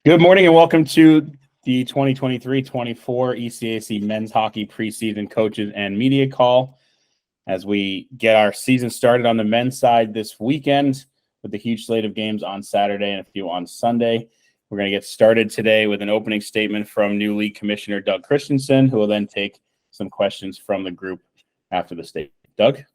Good morning and welcome to the 2023-24 ECAC Men's Hockey Preseason Coaches and Media Call as we get our season started on the men's side this weekend with a huge slate of games on Saturday and a few on Sunday. We're going to get started today with an opening statement from new league commissioner Doug Christensen, who will then take some questions from the group after the statement. Doug?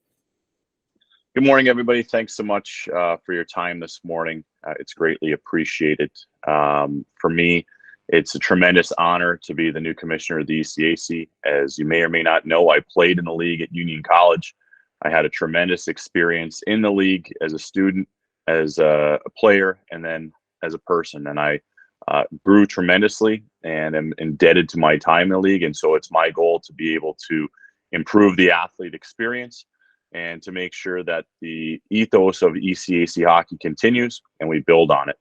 Good morning, everybody. Thanks so much for your time this morning. It's greatly appreciated. For me, it's a tremendous honor to be the new commissioner of the ECAC. As you may or may not know, I played in the league at Union College. I had a tremendous experience in the league as a student, as a player, and then as a person. And I grew tremendously and am indebted to my time in the league. And so it's my goal to be able to improve the athlete experience and to make sure that the ethos of ECAC hockey continues and we build on it.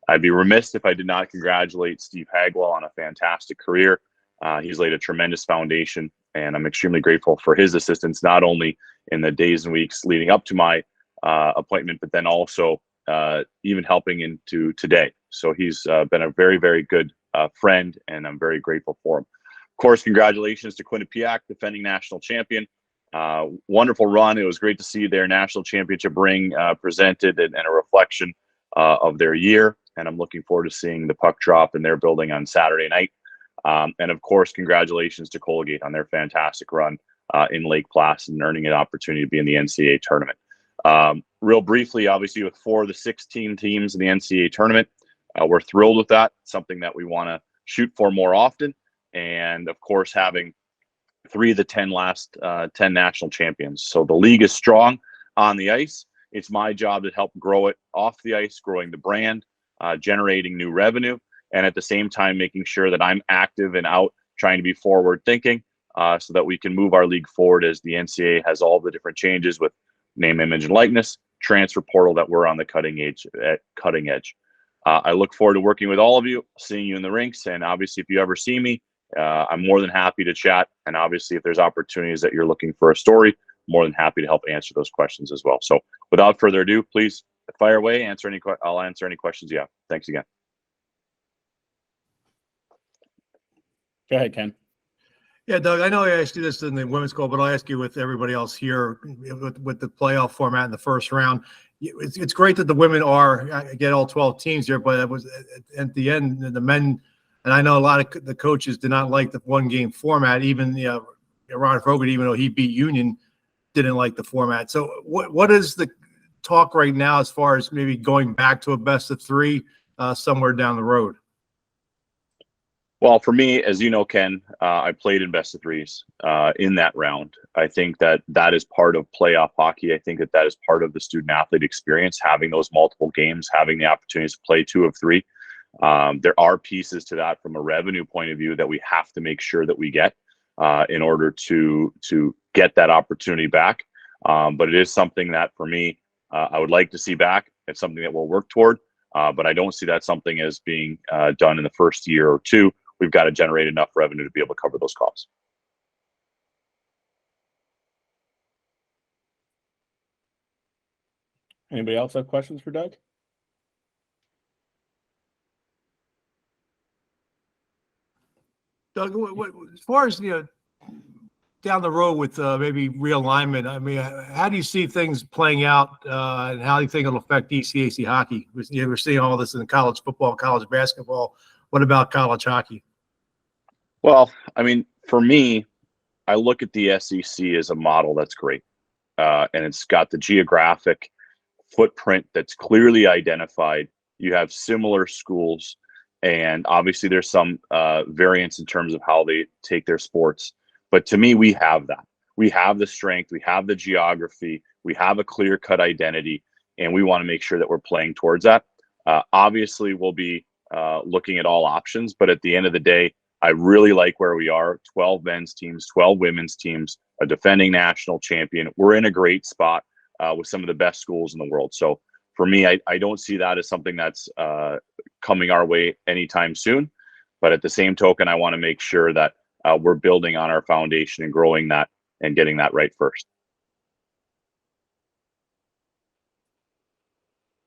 I'd be remiss if I did not congratulate Steve Hagwell on a fantastic career. He's laid a tremendous foundation, and I'm extremely grateful for his assistance, not only in the days and weeks leading up to my appointment, but then also even helping into today. So he's been a very, very good friend, and I'm very grateful for him. Of course, congratulations to Quinnipiac, defending national champion. Wonderful run. It was great to see their national championship ring presented and a reflection of their year. And I'm looking forward to seeing the puck drop in their building on Saturday night. And of course, congratulations to Colgate on their fantastic run in Lake Placid and earning an opportunity to be in the NCAA tournament. Real briefly, obviously, with 4 of the 16 teams in the NCAA tournament, we're thrilled with that. Something that we want to shoot for more often. And of course, having 3 of the 10 last 10 national champions. So the league is strong on the ice. It's my job to help grow it off the ice, growing the brand, generating new revenue, and at the same time making sure that I'm active and out trying to be forward thinking so that we can move our league forward as the NCAA has all the different changes with name, image, and likeness, transfer portal, that we're on the cutting edge. I look forward to working with all of you, seeing you in the rinks, and obviously if you ever see me, I'm more than happy to chat. And obviously, if there's opportunities that you're looking for a story, more than happy to help answer those questions as well. So without further ado, please fire away. I'll answer any questions you have. Thanks again. Go ahead, Ken. Yeah, Doug, I know I asked you this in the women's call, but I'll ask you with everybody else here with the playoff format in the first round. It's great that the women get all 12 teams here, but it was at the end, the men. And I know a lot of the coaches did not like the one-game format. Even Ron Fogarty, even though he beat Union, didn't like the format. So what is the talk right now as far as maybe going back to a best-of-3 somewhere down the road? Well, for me, as you know, Ken, I played in best-of-3s in that round. I think that is part of playoff hockey. I think that is part of the student-athlete experience, having those multiple games, having the opportunities to play 2 of 3. There are pieces to that from a revenue point of view that we have to make sure that we get in order to get that opportunity back. But it is something that for me, I would like to see back. It's something that we'll work toward, but I don't see that something as being done in the first year or 2. We've got to generate enough revenue to be able to cover those costs. Anybody else have questions for Doug? Doug, as far as down the road with maybe realignment, I mean, how do you see things playing out, and how do you think it'll affect ECAC hockey? We're seeing all this in college football, college basketball. What about college hockey? Well, I mean, for me, I look at the SEC as a model that's great, and it's got the geographic footprint that's clearly identified. You have similar schools. And obviously there's some variance in terms of how they take their sports. But to me, we have that. We have the strength. We have the geography. We have a clear-cut identity. And we want to make sure that we're playing towards that. Obviously, we'll be looking at all options. But at the end of the day, I really like where we are. 12 men's teams, 12 women's teams, a defending national champion. We're in a great spot with some of the best schools in the world. So for me, I don't see that as something that's coming our way anytime soon. But at the same token, I want to make sure that we're building on our foundation and growing that and getting that right first.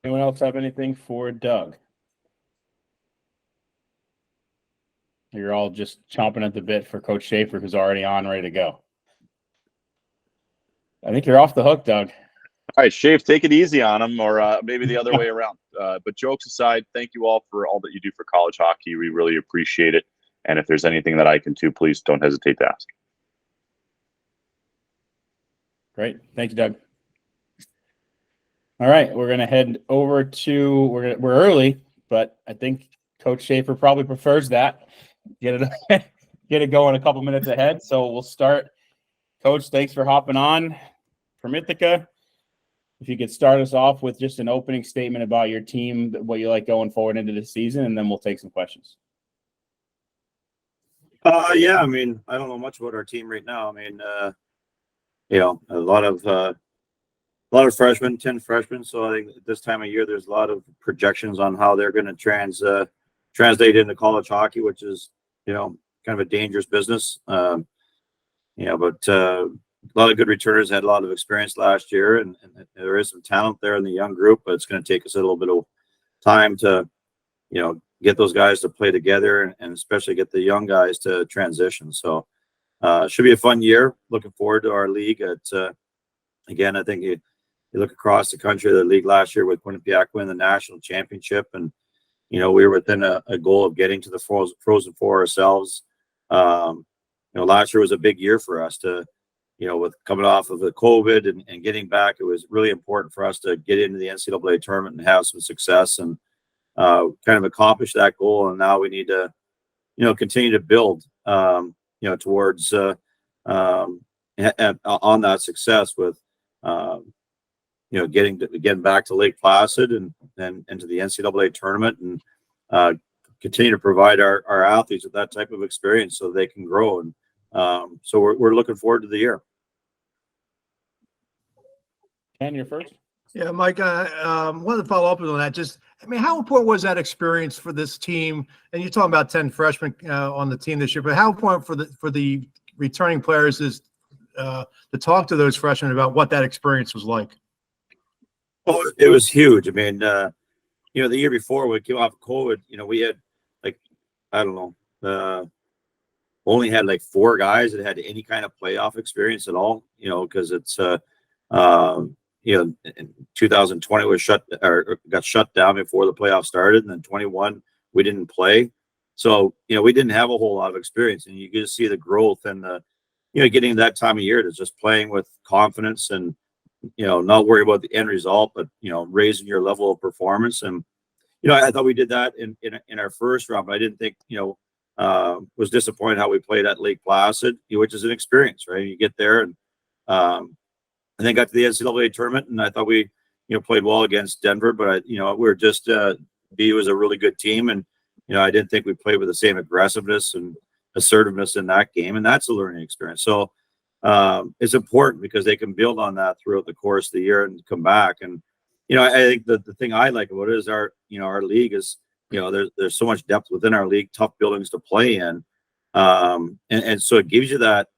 Anyone else have anything for Doug? You're all just chomping at the bit for Coach Schaefer, who's already on, ready to go. I think you're off the hook, Doug. All right, Shafe, take it easy on him, or maybe the other way around. But jokes aside, thank you all for all that you do for college hockey. We really appreciate it. And if there's anything that I can do, please don't hesitate to ask. Great. Thank you, Doug. All right, we're going to head over to we're early, but I think Coach Schaefer probably prefers that. Get it going a couple minutes ahead. So we'll start. Coach, thanks for hopping on from Ithaca. If you could start us off with just an opening statement about your team, what you like going forward into the season, and then we'll take some questions. Yeah, I mean, I don't know much about our team right now. I mean, a lot of freshmen, 10 freshmen. So I think at this time of year, there's a lot of projections on how they're going to translate into college hockey, which is, kind of a dangerous business. But a lot of good returners had a lot of experience last year, and there is some talent there in the young group, but it's going to take us a little bit of time to, get those guys to play together and especially get the young guys to transition. So it should be a fun year. Looking forward to our league. Again, I think you look across the country, the league last year with Quinnipiac winning the national championship, and we were within a goal of getting to the Frozen Four ourselves. Last year was a big year for us to, with coming off of the COVID and getting back. It was really important for us to get into the NCAA tournament and have some success and kind of accomplish that goal. And now we need to, continue to build, towards on that success with, getting back to Lake Placid and then into the NCAA tournament and continue to provide our athletes with that type of experience so they can grow. And so we're looking forward to the year. Ken, you're first. Yeah, Mike, wanted to follow up on that. How important was that experience for this team? And you're talking about 10 freshmen on the team this year, but how important for the returning players is to talk to those freshmen about what that experience was like? Oh, it was huge. I mean, the year before we came off COVID, we had only had 4 guys that had any kind of playoff experience at all, because it's, in 2020 got shut down before the playoffs started. And then 21, we didn't play. So, we didn't have a whole lot of experience, and you get to see the growth and getting that time of year to just playing with confidence and, not worry about the end result, but, raising your level of performance. And, I thought we did that in our first round, but I didn't think, was disappointed how we played at Lake Placid, which is an experience, right? You get there and then got to the NCAA tournament, and I thought we, played well against Denver, but we were just, BU was a really good team. And, I didn't think we played with the same aggressiveness and assertiveness in that game. And that's a learning experience. So it's important because they can build on that throughout the course of the year and come back. And, I think the thing I like about it is our league is, there's so much depth within our league, tough buildings to play in. And so it gives you that,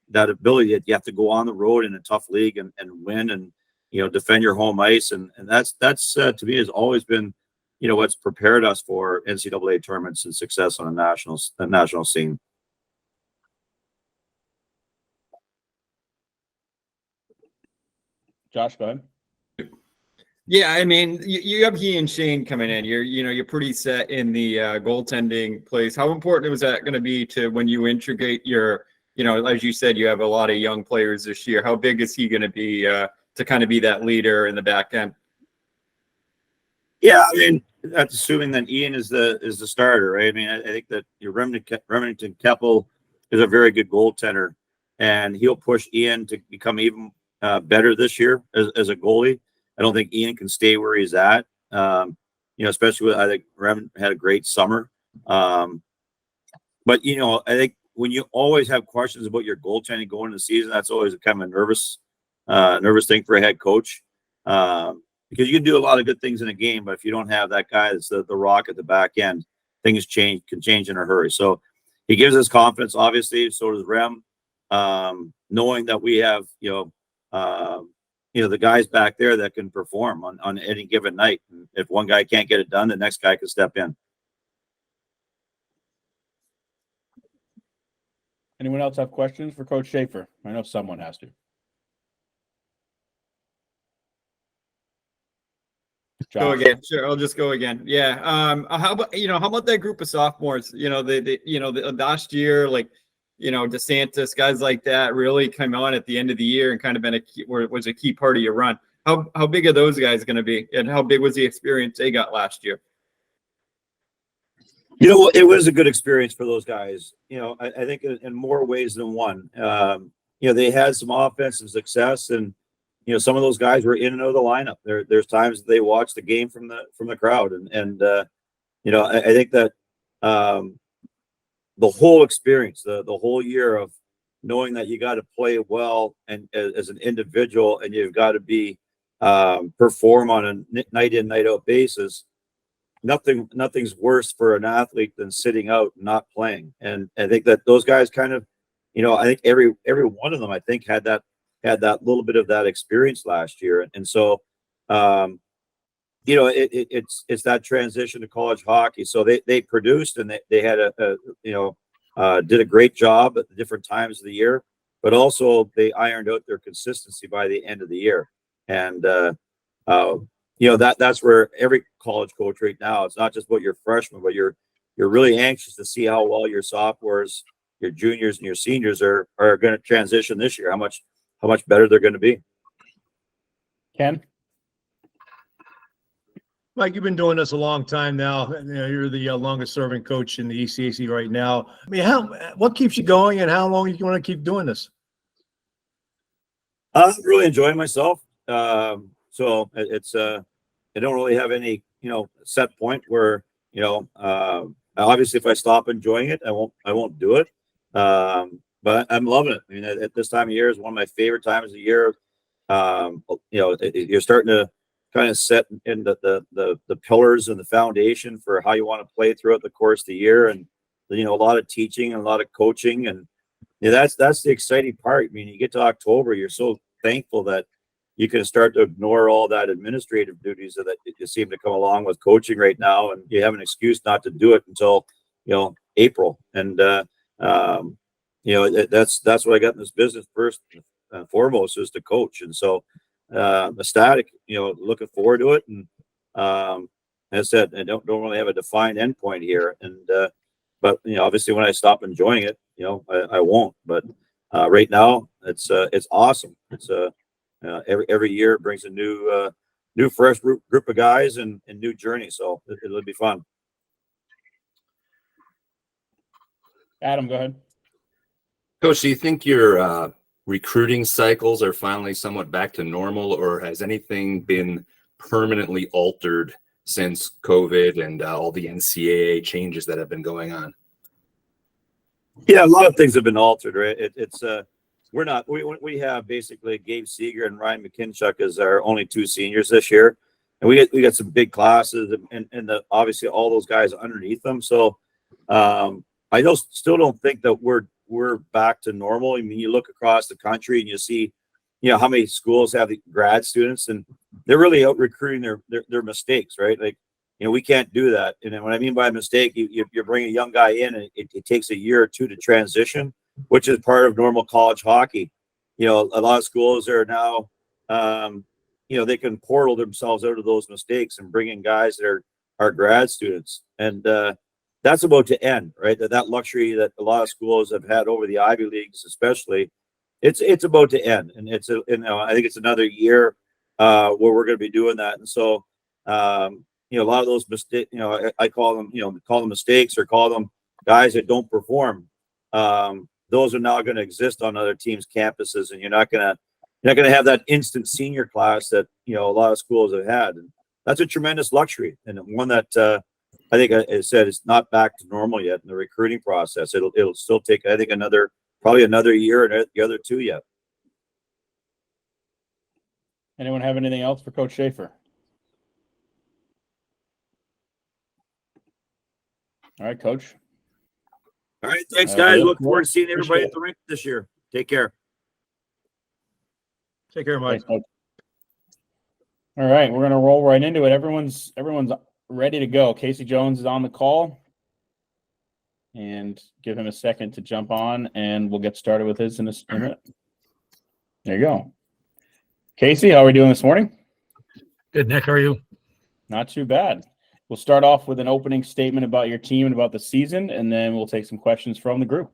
that ability that you have to go on the road in a tough league and win and, defend your home ice. And that's to me has always been, what's prepared us for NCAA tournaments and success on a national scene. Josh, go ahead. Yeah, I mean, you have he and Shane coming in. You're pretty set in the goaltending place. How important was that going to be to when you integrate your, as you said, you have a lot of young players this year. How big is he going to be to kind of be that leader in the back end? Yeah, I mean, that's assuming that Ian is the starter, right? I mean, I think that your Remington Keppel is a very good goaltender, and he'll push Ian to become even better this year as a goalie. I don't think Ian can stay where he's at, especially with, I think Rem had a great summer. But, I think when you always have questions about your goaltending going into the season, that's always kind of a nervous thing for a head coach. Because you can do a lot of good things in a game, but if you don't have that guy that's the rock at the back end, things can change in a hurry. So he gives us confidence, obviously. So does Rem, knowing that we have, the guys back there that can perform on any given night. And if one guy can't get it done, the next guy can step in. Anyone else have questions for Coach Schaefer? I know someone has to. Go Josh. again. Sure, I'll just go again. Yeah. How about that group of sophomores? The last year, DeSantis, guys like that really came on at the end of the year and kind of was a key part of your run. How big are those guys going to be, and how big was the experience they got last year? It was a good experience for those guys. I think in more ways than one. They had some offensive success, and some of those guys were in and out of the lineup. There's times they watched the game from the crowd, and I think that the whole experience, the whole year of knowing that you got to play well and as an individual, and you've got to be perform on a night in, night out basis. Nothing's worse for an athlete than sitting out and not playing. And I think that those guys kind of, I think every one of them, I think, had that little bit of that experience last year. And so, it's that transition to college hockey. So they produced, and they had did a great job at the different times of the year, but also they ironed out their consistency by the end of the year. And, that's where every college coach right now, it's not just about your freshmen, but you're really anxious to see how well your sophomores, your juniors, and your seniors are going to transition this year, how much better they're going to be. Ken? Mike, you've been doing this a long time now. You're the longest serving coach in the ECAC right now. I mean, what keeps you going, and how long are you going to keep doing this? I'm really enjoying myself. So it's I don't really have any set point where obviously if I stop enjoying it, I won't do it. But I'm loving it. I mean, at this time of year is one of my favorite times of the year. You're starting to kind of set in the pillars and the foundation for how you want to play throughout the course of the year, and a lot of teaching and a lot of coaching, and that's the exciting part. I mean, you get to October, you're so thankful that you can start to ignore all that administrative duties that you seem to come along with coaching right now, and you have an excuse not to do it until April. And that's what I got in this business first and foremost, is to coach. And so ecstatic, looking forward to it. And as I said, I don't really have a defined endpoint here. And but obviously when I stop enjoying it, I won't. But right now it's awesome. It's every year it brings a new fresh group of guys and new journey. So it'll be fun. Adam, go ahead. Coach, do you think your recruiting cycles are finally somewhat back to normal, or has anything been permanently altered since COVID and all the NCAA changes that have been going on? Yeah, a lot of things have been altered, right? We have basically Gabe Seeger and Ryan McKinchuk as our only two seniors this year, and we got some big classes and obviously all those guys underneath them. So I still don't think that we're back to normal. I mean, you look across the country and you see, how many schools have the grad students, and they're really out recruiting their mistakes, right? Like, we can't do that. And what I mean by a mistake, you bring a young guy in, and it takes a year or two to transition, which is part of normal college hockey. A lot of schools are now, they can portal themselves out of those mistakes and bring in guys that are grad students. And that's about to end, right? That luxury that a lot of schools have had over the Ivy Leagues, especially, it's about to end. And I think it's another year where we're going to be doing that. And so, a lot of those mistakes, I call them mistakes, or call them guys that don't perform. Those are now going to exist on other teams' campuses, and you're not going to have that instant senior class that a lot of schools have had. And that's a tremendous luxury, and one that I think I said it's not back to normal yet in the recruiting process. It'll still take, I think, probably another year and the other two yet. Anyone have anything else for Coach Schaefer? All right, Coach. All right, thanks, guys. Look forward to seeing everybody at the rink this year. Take care. Take care, Mike. Thanks, all right, we're gonna roll right into it. Everyone's ready to go. Casey Jones is on the call. and give him a second to jump on, and we'll get started with his in a minute. There you go. Casey, how are we doing this morning? Good, Nick. How are you? Not too bad. We'll start off with an opening statement about your team and about the season, and then we'll take some questions from the group.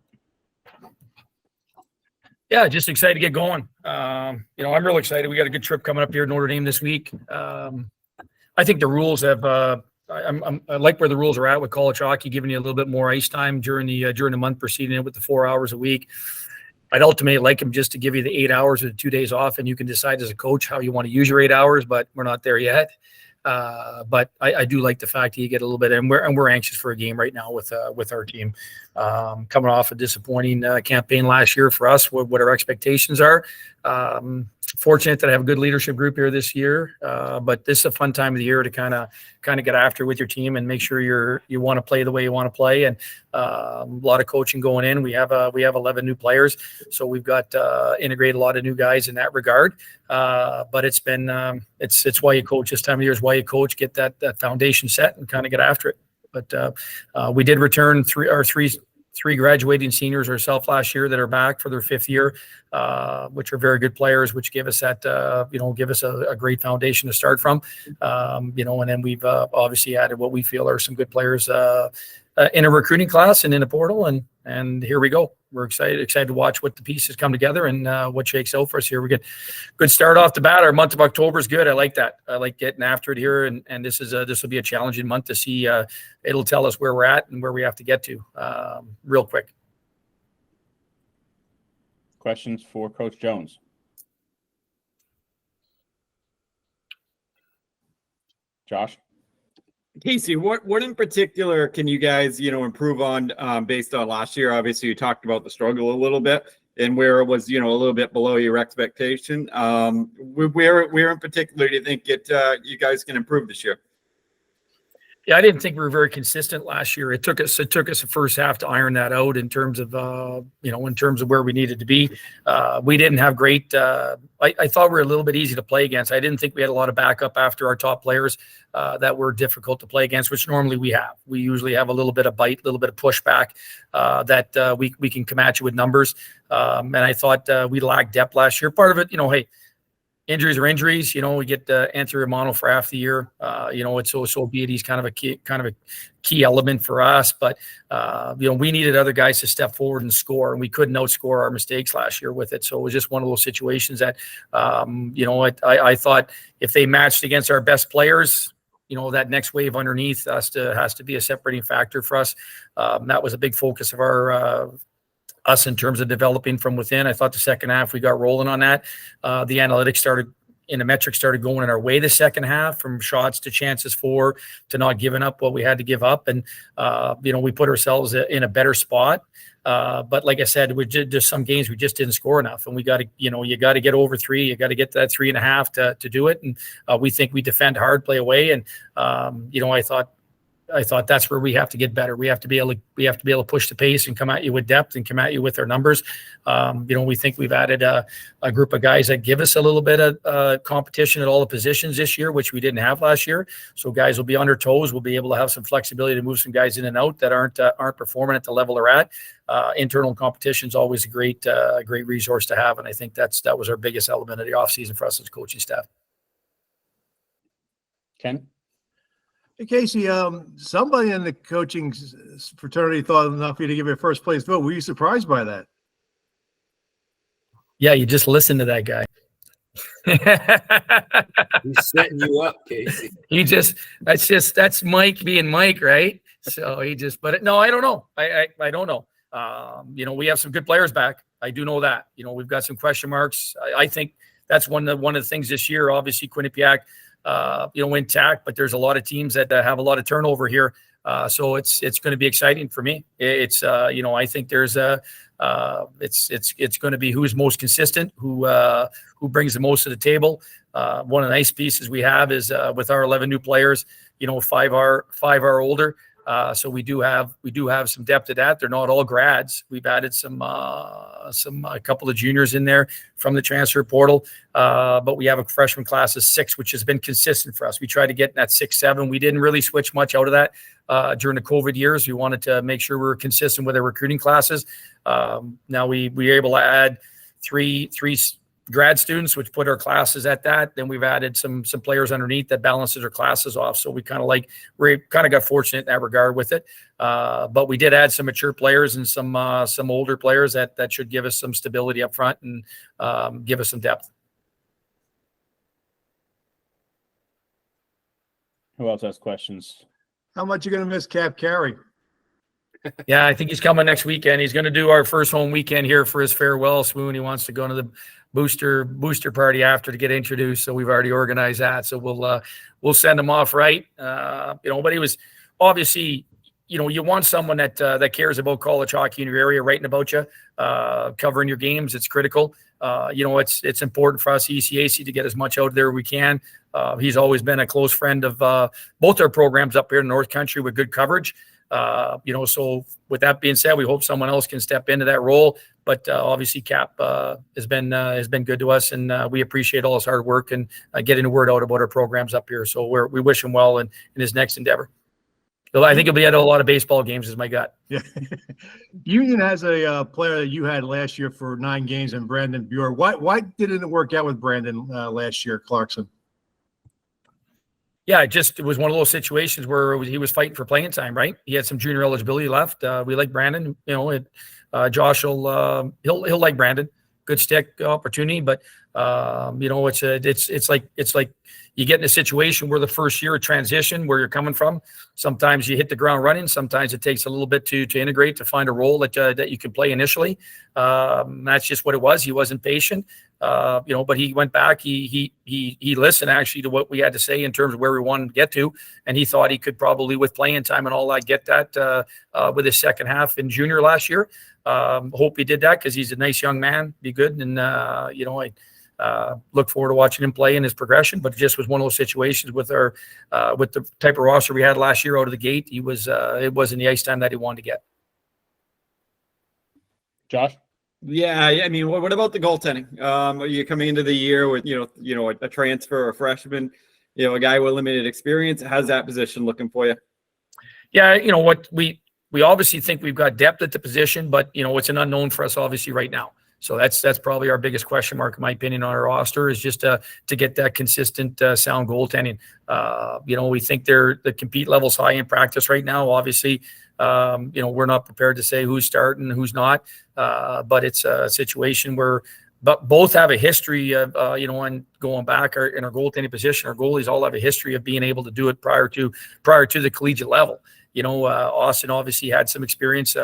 Yeah, just excited to get going. I'm real excited. We got a good trip coming up here to Notre Dame this week. I think the rules have. I like where the rules are at with college hockey, giving you a little bit more ice time during the month preceding it with the 4 hours a week. I'd ultimately like them just to give you the 8 hours or the 2 days off, and you can decide as a coach how you want to use your 8 hours. But we're not there yet. But I do like the fact that you get a little bit, and we're anxious for a game right now with our team, coming off a disappointing campaign last year for us. What our expectations are. Fortunate that I have a good leadership group here this year, but this is a fun time of the year to kind of get after with your team and make sure you want to play the way you want to play. And a lot of coaching going in. We have 11 new players, so we've got integrated a lot of new guys in that regard. But it's been it's why you coach this time of year, is why you coach, get that foundation set and kind of get after it. But we did return three graduating seniors ourselves last year that are back for their 5th year, which are very good players, which give us that, give us a great foundation to start from. And then we've obviously added what we feel are some good players in a recruiting class and in a portal. And here we go. We're excited to watch what the pieces come together and what shakes out for us here. We get good start off the bat. Our month of October is good. I like that. I like getting after it here. And this will be a challenging month to see. It'll tell us where we're at and where we have to get to real quick. Questions for Coach Jones? Josh? Casey, what in particular can you guys, improve on based on last year? Obviously, you talked about the struggle a little bit and where it was, a little bit below your expectation. Where in particular do you think you guys can improve this year? Yeah, I didn't think we were very consistent last year. It took us the first half to iron that out in terms of where we needed to be. We didn't have great. I thought we were a little bit easy to play against. I didn't think we had a lot of backup after our top players that were difficult to play against, which normally we have. We usually have a little bit of bite, a little bit of pushback that we can come at you with numbers. And I thought we lacked depth last year. Part of it, hey. Injuries are injuries. We get Anthony Romano for half the year. It's so be it. He's kind of a key element for us. But we needed other guys to step forward and score, and we couldn't outscore our mistakes last year with it. So it was just one of those situations that I thought if they matched against our best players, that next wave underneath has to be a separating factor for us. That was a big focus of us in terms of developing from within. I thought the second half we got rolling on that. The analytics the metrics started going in our way the second half, from shots to chances for, to not giving up what we had to give up. And, we put ourselves in a better spot. But like I said, we did just some games we just didn't score enough, and we got to, you got to get over 3. You got to get to that 3.5 to do it. And we think we defend hard, play away. And, I thought that's where we have to get better. We have to be able to push the pace and come at you with depth and come at you with our numbers. We think we've added a group of guys that give us a little bit of competition at all the positions this year, which we didn't have last year. So guys will be on their toes. We'll be able to have some flexibility to move some guys in and out that aren't performing at the level they're at. Internal competition is always a great resource to have, and I think that was our biggest element of the offseason for us as coaching staff. Ken? Hey, Casey, somebody in the coaching fraternity thought enough for you to give you a first place vote. Were you surprised by that? Yeah, you just listen to that guy. He's setting you up, Casey. That's Mike being Mike, right? So no, I don't know. I don't know. We have some good players back. I do know that. We've got some question marks. I think that's one of the things this year. Obviously, Quinnipiac, intact, but there's a lot of teams that have a lot of turnover here. So it's going to be exciting for me. It's I think there's it's going to be who's most consistent, who brings the most to the table. One of the nice pieces we have is with our 11 new players, 5 are older. So we do have some depth to that. They're not all grads. We've added a couple of juniors in there from the transfer portal. But we have a freshman class of 6, which has been consistent for us. We tried to get in that 6-7. We didn't really switch much out of that during the COVID years. We wanted to make sure we were consistent with our recruiting classes. Now we were able to add three grad students, which put our classes at that. Then we've added some players underneath that balances our classes off. So we kind of got fortunate in that regard with it. But we did add some mature players and some older players that should give us some stability up front and give us some depth. Who else has questions? How much you going to miss Cap Carey? Yeah, I think he's coming next weekend. He's going to do our first home weekend here for his farewell swoon. He wants to go to the booster party after to get introduced. So we've already organized that. So we'll send him off right. But he was obviously, you want someone that cares about college hockey in your area, writing about you, covering your games. It's critical. It's important for us, ECAC, to get as much out there as we can. He's always been a close friend of both our programs up here in the North Country with good coverage. So with that being said, we hope someone else can step into that role. But obviously, Cap has been good to us, and we appreciate all his hard work and getting the word out about our programs up here. So we wish him well in his next endeavor. So I think he'll be at a lot of baseball games, is my gut. Yeah. Union has a player that you had last year for 9 games, and Brandon Buer. Why didn't it work out with Brandon last year, Clarkson? Yeah, it was one of those situations where he was fighting for playing time, right? He had some junior eligibility left. We like Brandon. Josh he'll like Brandon. Good stick opportunity, but it's like you get in a situation where the first year of transition, where you're coming from, sometimes you hit the ground running. Sometimes it takes a little bit to integrate, to find a role that you can play initially. That's just what it was. He wasn't patient, but he went back. He listened actually to what we had to say in terms of where we wanted to get to, and he thought he could probably, with playing time and all that, get that with his second half in junior last year. Hope he did that because he's a nice young man. Be good, and I look forward to watching him play in his progression. But it just was one of those situations with the type of roster we had last year out of the gate. It wasn't the ice time that he wanted to get. Josh? Yeah, I mean, what about the goaltending? Are you coming into the year with a transfer, a freshman, a guy with limited experience? How's that position looking for you? Yeah, what we obviously think we've got depth at the position, but it's an unknown for us obviously right now. So that's probably our biggest question mark, in my opinion, on our roster, is just to get that consistent, sound goaltending. We think the compete level's high in practice right now. Obviously, we're not prepared to say who's starting, who's not, but it's a situation where both have a history of, and going back in our goaltending position, our goalies all have a history of being able to do it prior to the collegiate level. Austin obviously had some experience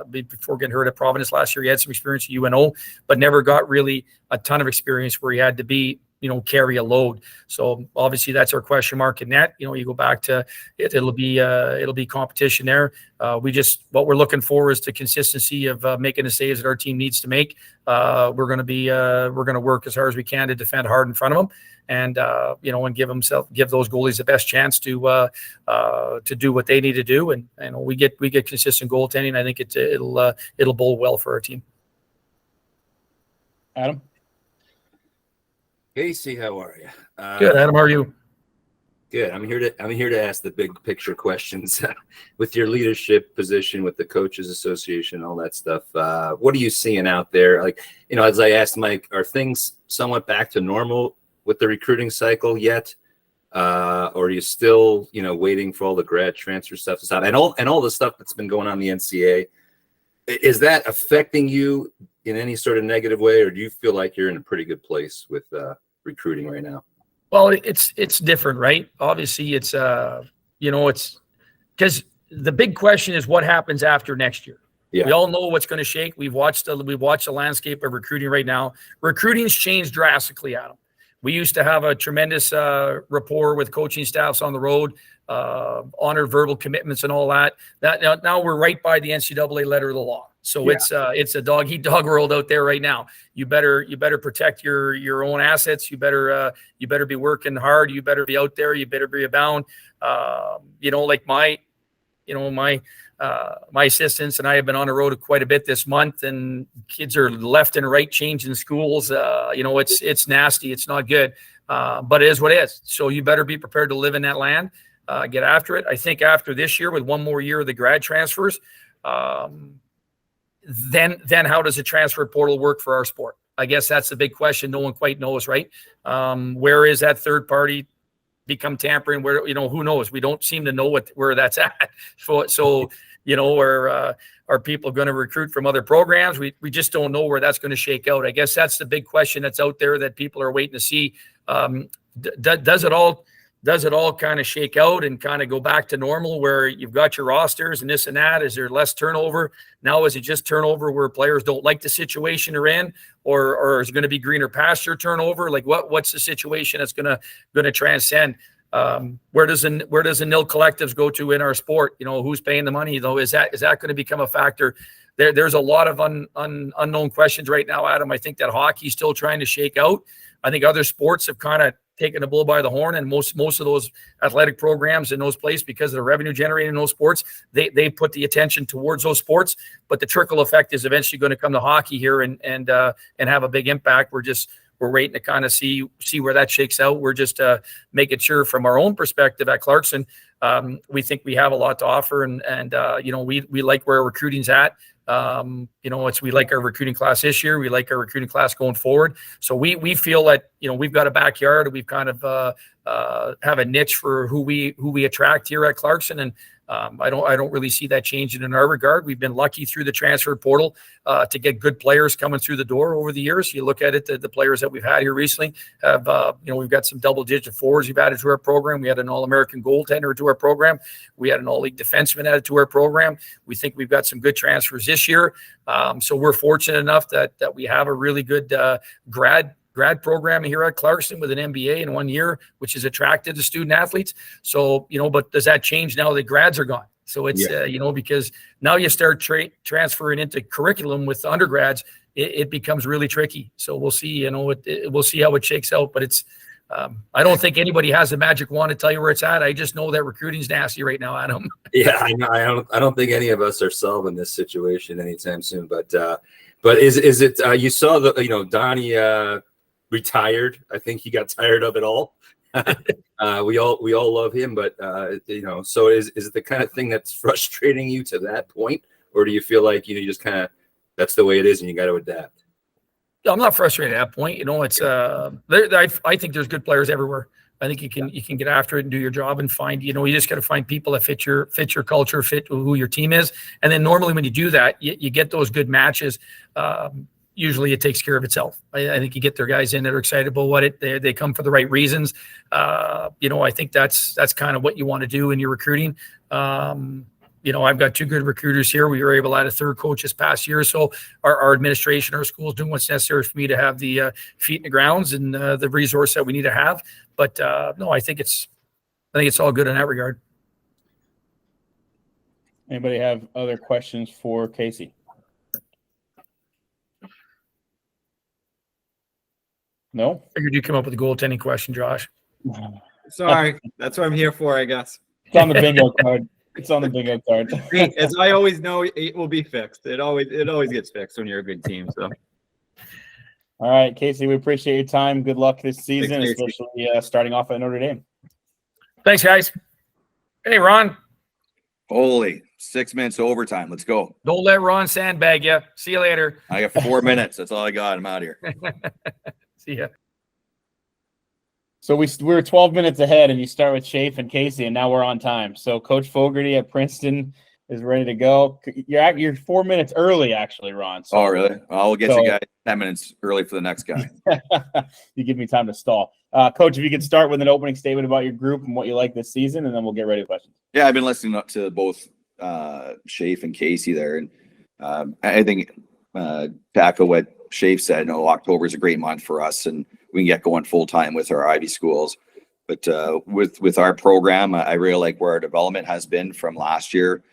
before getting hurt at Providence last year. He had some experience at UNO, but never got really a ton of experience where he had to be, carry a load. So obviously that's our question mark in net. You go back to it, it'll be competition there. What we're looking for is the consistency of making the saves that our team needs to make. We're going to work as hard as we can to defend hard in front of them. And and give those goalies the best chance to do what they need to do, and we get consistent goaltending. I think it'll bode well for our team. Adam? Casey, how are you? Good, Adam. How are you? Good. I'm here to ask the big picture questions with your leadership position with the Coaches Association, all that stuff. What are you seeing out there? Like, as I asked Mike, are things somewhat back to normal with the recruiting cycle yet? Or are you still, waiting for all the grad transfer stuff to stop and all the stuff that's been going on in the NCAA? Is that affecting you in any sort of negative way, or do you feel like you're in a pretty good place with recruiting right now? Well, it's different, right? Obviously, it's because the big question is what happens after next year. Yeah. We all know what's going to shake. We've watched the landscape of recruiting right now. Recruiting's changed drastically, Adam. We used to have a tremendous rapport with coaching staffs on the road, honored verbal commitments and all that. Now we're right by the NCAA letter of the law. So yeah. It's a dog-eat-dog world out there right now. You better protect your own assets. You better be working hard. You better be out there. You better be abound. Like my assistants and I have been on the road quite a bit this month, and kids are left and right changing schools. It's nasty. It's not good, but it is what it is. So you better be prepared to live in that land, get after it. I think after this year, with one more year of the grad transfers, then how does the transfer portal work for our sport? I guess that's the big question. No one quite knows, right? Where is that third party become tampering? Where, who knows? We don't seem to know where that's at. So are people going to recruit from other programs? We just don't know where that's going to shake out. I guess that's the big question that's out there that people are waiting to see. Does it all kind of shake out and kind of go back to normal where you've got your rosters and this and that? Is there less turnover? Now, is it just turnover where players don't like the situation they're in, or is it going to be greener pasture turnover? Like what's the situation that's going to transcend? Where does the nil collectives go to in our sport? Who's paying the money though? Is that going to become a factor? There's a lot of unknown questions right now, Adam. I think that hockey's still trying to shake out. I think other sports have kind of taken the bull by the horn, and most of those athletic programs in those places, because of the revenue generated in those sports, they put the attention towards those sports. But the trickle effect is eventually going to come to hockey here and have a big impact. We're waiting to kind of see where that shakes out. We're just making sure from our own perspective at Clarkson, we think we have a lot to offer, and we like where recruiting's at. We like our recruiting class this year. We like our recruiting class going forward. So we feel that, we've got a backyard. We've kind of have a niche for who we attract here at Clarkson. And I don't really see that changing in our regard. We've been lucky through the transfer portal to get good players coming through the door over the years. You look at it, the players that we've had here recently have, we've got some double-digit forwards we've added to our program. We had an All-American goaltender to our program. We had an All-League defenseman added to our program. We think we've got some good transfers this year. So we're fortunate enough that we have a really good grad program here at Clarkson with an MBA in 1 year, which is attractive to student athletes. So, but does that change now that grads are gone? So it's, because now you start transferring into curriculum with undergrads, it becomes really tricky. So we'll see, we'll see how it shakes out, but it's, I don't think anybody has a magic wand to tell you where it's at. I just know that recruiting's nasty right now, Adam. Yeah, I know. I don't think any of us are solving this situation anytime soon, but is it, you saw Donnie, retired. I think he got tired of it all. We all love him, but so is it the kind of thing that's frustrating you to that point, or do you feel like you just kind of that's the way it is and you got to adapt? I'm not frustrated at that point. It's I think there's good players everywhere. I think you can get after it and do your job and find, you just got to find people that fit your culture, fit who your team is, and then normally when you do that, you get those good matches. Usually it takes care of itself. I think you get their guys in that are excited about what they come for the right reasons. I think that's kind of what you want to do in your recruiting. I've got two good recruiters here. We were able to add a third coach this past year. So our administration, our school is doing what's necessary for me to have the feet in the grounds and the resource that we need to have. But no, I think it's all good in that regard. Anybody have other questions for Casey? No? Figured you'd come up with a goaltending question, Josh. Sorry, that's what I'm here for, I guess. It's on the bingo card. It's on the bingo card. As I always know, it will be fixed. It always gets fixed when you're a good team. So, all right, Casey, we appreciate your time. Good luck this season, Thanks, especially starting off at Notre Dame. Thanks, guys. Hey, Ron. Holy 6 minutes to overtime. Let's go. Don't let Ron sandbag you. See you later. I got 4 minutes. That's all I got. I'm out of here. See ya. So we're 12 minutes ahead, and you start with Shafe and Casey, and now we're on time. So Coach Fogarty at Princeton is ready to go. You're 4 minutes early, actually, Ron. So, oh, really? I'll get you guys 10 minutes early for the next guy. You give me time to stall. Coach, if you could start with an opening statement about your group and what you like this season, and then we'll get ready to questions. Yeah, I've been listening up to both Shafe and Casey there, and I think to echo what Shafe said, October is a great month for us, and we can get going full time with our Ivy schools. But with our program, I really like where our development has been from last year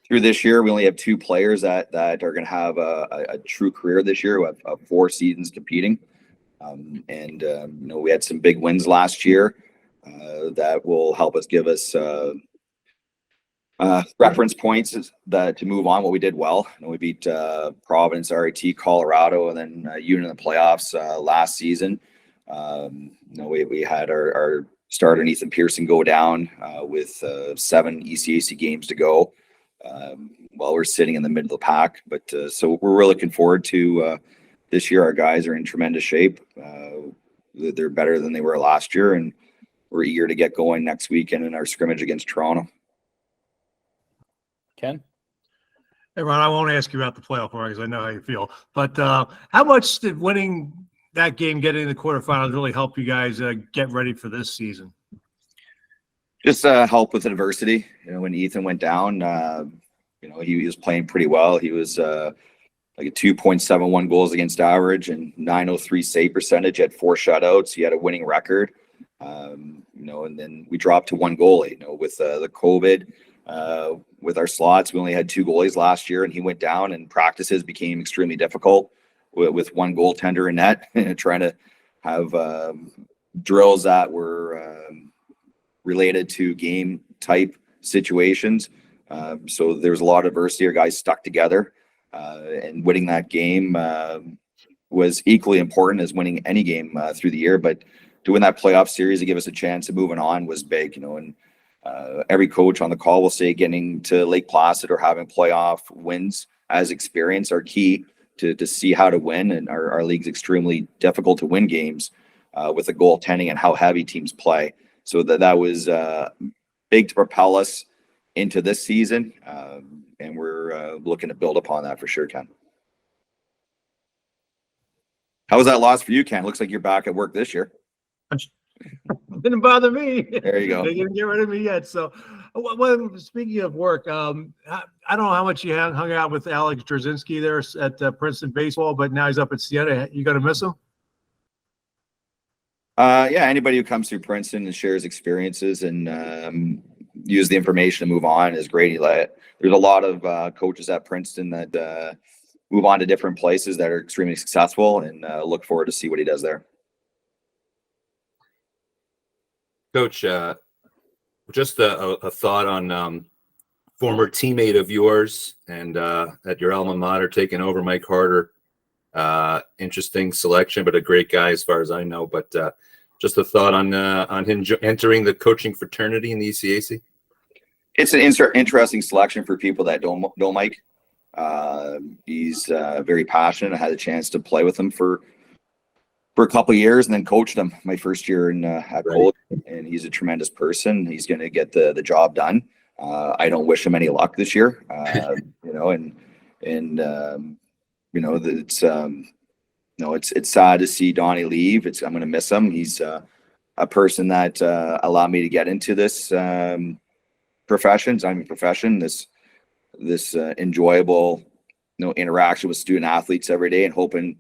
through this year. We only have 2 players that are going to have a true career this year. We have 4 seasons competing, we had some big wins last year that will help us give us reference points is that to move on what we did well. You know, we beat Providence, RIT, Colorado, and then Union in the playoffs last season. You know, we had our starter Ethan Pearson go down with 7 ECAC games to go while we're sitting in the middle of the pack. But so we're really looking forward to this year. Our guys are in tremendous shape. They're better than they were last year, and we're eager to get going next weekend in our scrimmage against Toronto. Ken? Hey, Ron, I won't ask you about the playoff because I know how you feel. But how much did winning that game, getting in the quarterfinals, really help you guys get ready for this season? Just help with adversity. You know, when Ethan went down, you know, he was playing pretty well. He was like a 2.71 goals against average and 903 save percentage. He had 4 shutouts. He had a winning record. You know, and then we dropped to 1 goalie. You know, with the COVID. With our slots, we only had 2 goalies last year, and he went down, and practices became extremely difficult with 1 goaltender in net, trying to have drills that were related to game type situations. So there was a lot of adversity. Our guys stuck together, and winning that game was equally important as winning any game through the year. But to win that playoff series to give us a chance of moving on was big, you know, and every coach on the call will say getting to Lake Placid or having playoff wins as experience are key to see how to win. And our league's extremely difficult to win games with the goaltending and how heavy teams play. So that was big to propel us into this season. And we're looking to build upon that for sure, Ken. How was that loss for you, Ken? Looks like you're back at work this year. Didn't bother me. There you go. They didn't get rid of me yet. So, well, speaking of work, I don't know how much you hung out with Alex Drzinski there at Princeton baseball, but now he's up at Siena. You going to miss him? Yeah, anybody who comes through Princeton and shares experiences and use the information to move on is great. There's a lot of coaches at Princeton that move on to different places that are extremely successful, and look forward to see what he does there. Coach, just a thought on former teammate of yours and at your alma mater taking over, Mike Harder. Interesting selection, but a great guy as far as I know. But just a thought on him entering the coaching fraternity in the ECAC. It's an interesting selection for people that don't know Mike. He's very passionate. I had a chance to play with him for a couple of years and then coached him my first year at college. And he's a tremendous person. He's going to get the job done. I don't wish him any luck this year. You know, and you know, it's it's sad to see Donnie leave. I'm going to miss him. He's a person that allowed me to get into this profession. This enjoyable, you know, interaction with student athletes every day and hoping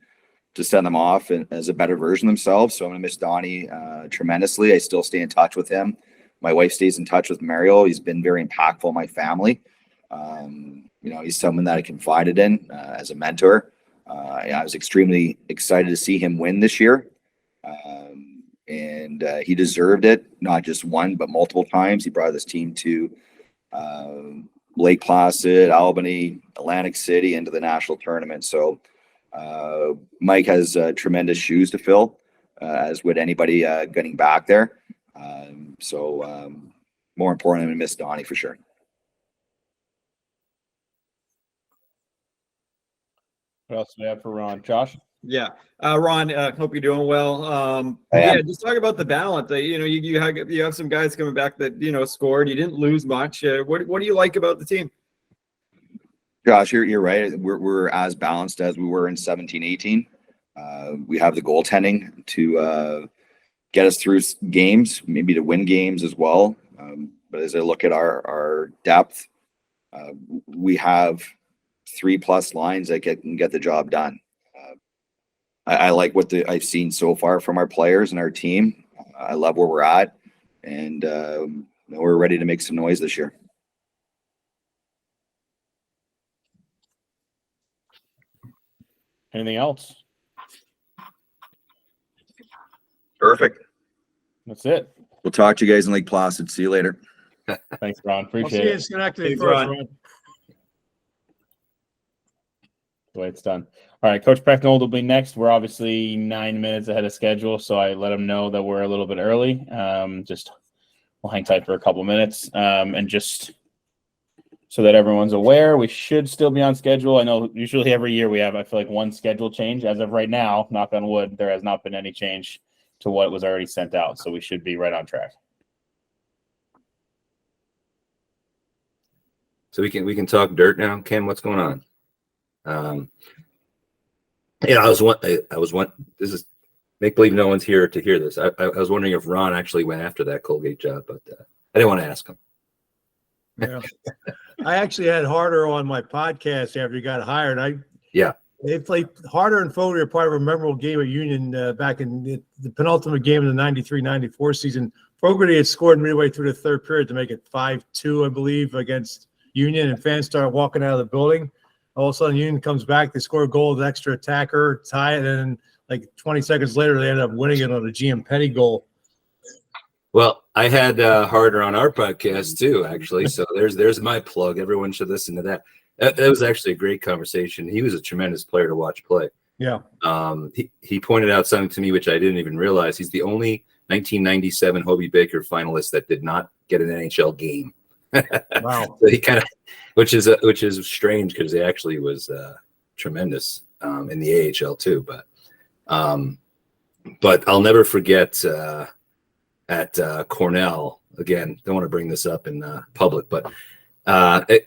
to send them off as a better version of themselves. So I'm going to miss Donnie tremendously. I still stay in touch with him. My wife stays in touch with Mario. He's been very impactful in my family. You know, he's someone that I confided in as a mentor. I was extremely excited to see him win this year. And he deserved it, not just one, but multiple times. He brought this team to Lake Placid, Albany, Atlantic City, into the national tournament. So Mike has tremendous shoes to fill, as would anybody getting back there. More importantly, I'm going to miss Donnie for sure. What else do we have for Ron? Josh? Yeah. Ron, hope you're doing well. Just talk about the balance. You know, you have some guys coming back that, you know, scored. You didn't lose much. What do you like about the team? Josh, you're right. We're as balanced as we were in 17-18. We have the goaltending to get us through games, maybe to win games as well. But as I look at our depth, we have 3+ lines that can get the job done. I like what I've seen so far from our players and our team. I love where we're at, and we're ready to make some noise this year. Anything else? Perfect. That's it. We'll talk to you guys in Lake Placid. See you later. Thanks, Ron. I'll see Appreciate you in it. Schenectady Thanks, first, Ron. Ron. The way it's done. All right, Coach Pecknold will be next. We're obviously 9 minutes ahead of schedule, so I let him know that we're a little bit early. Just we'll hang tight for a couple minutes, and just so that everyone's aware, we should still be on schedule. I know usually every year we have, I feel like, one schedule change. As of right now, knock on wood, there has not been any change to what was already sent out, so we should be right on track. So we can talk dirt now. Ken, what's going on? I was this is make believe no one's here to hear this. I was wondering if Ron actually went after that Colgate job, but I didn't want to ask him. Yeah. I actually had Harder on my podcast after he got hired. They played Harder and Fogarty are part of a memorable game at Union back in the penultimate game of the 93-94 season. Fogarty had scored midway through the third period to make it 5-2, I believe, against Union, and fans started walking out of the building. All of a sudden, Union comes back. They score a goal with extra attacker, tie it, and like 20 seconds later, they end up winning it on a GM Petty goal. Well, I had Harder on our podcast too, actually. So there's my plug. Everyone should listen to that. That was actually a great conversation. He was a tremendous player to watch play. Yeah. He pointed out something to me which I didn't even realize. He's the only 1997 Hobie Baker finalist that did not get an NHL game. Wow. So he kind of, which is strange because he actually was tremendous in the AHL too. But I'll never forget at Cornell. Again, don't want to bring this up in public, but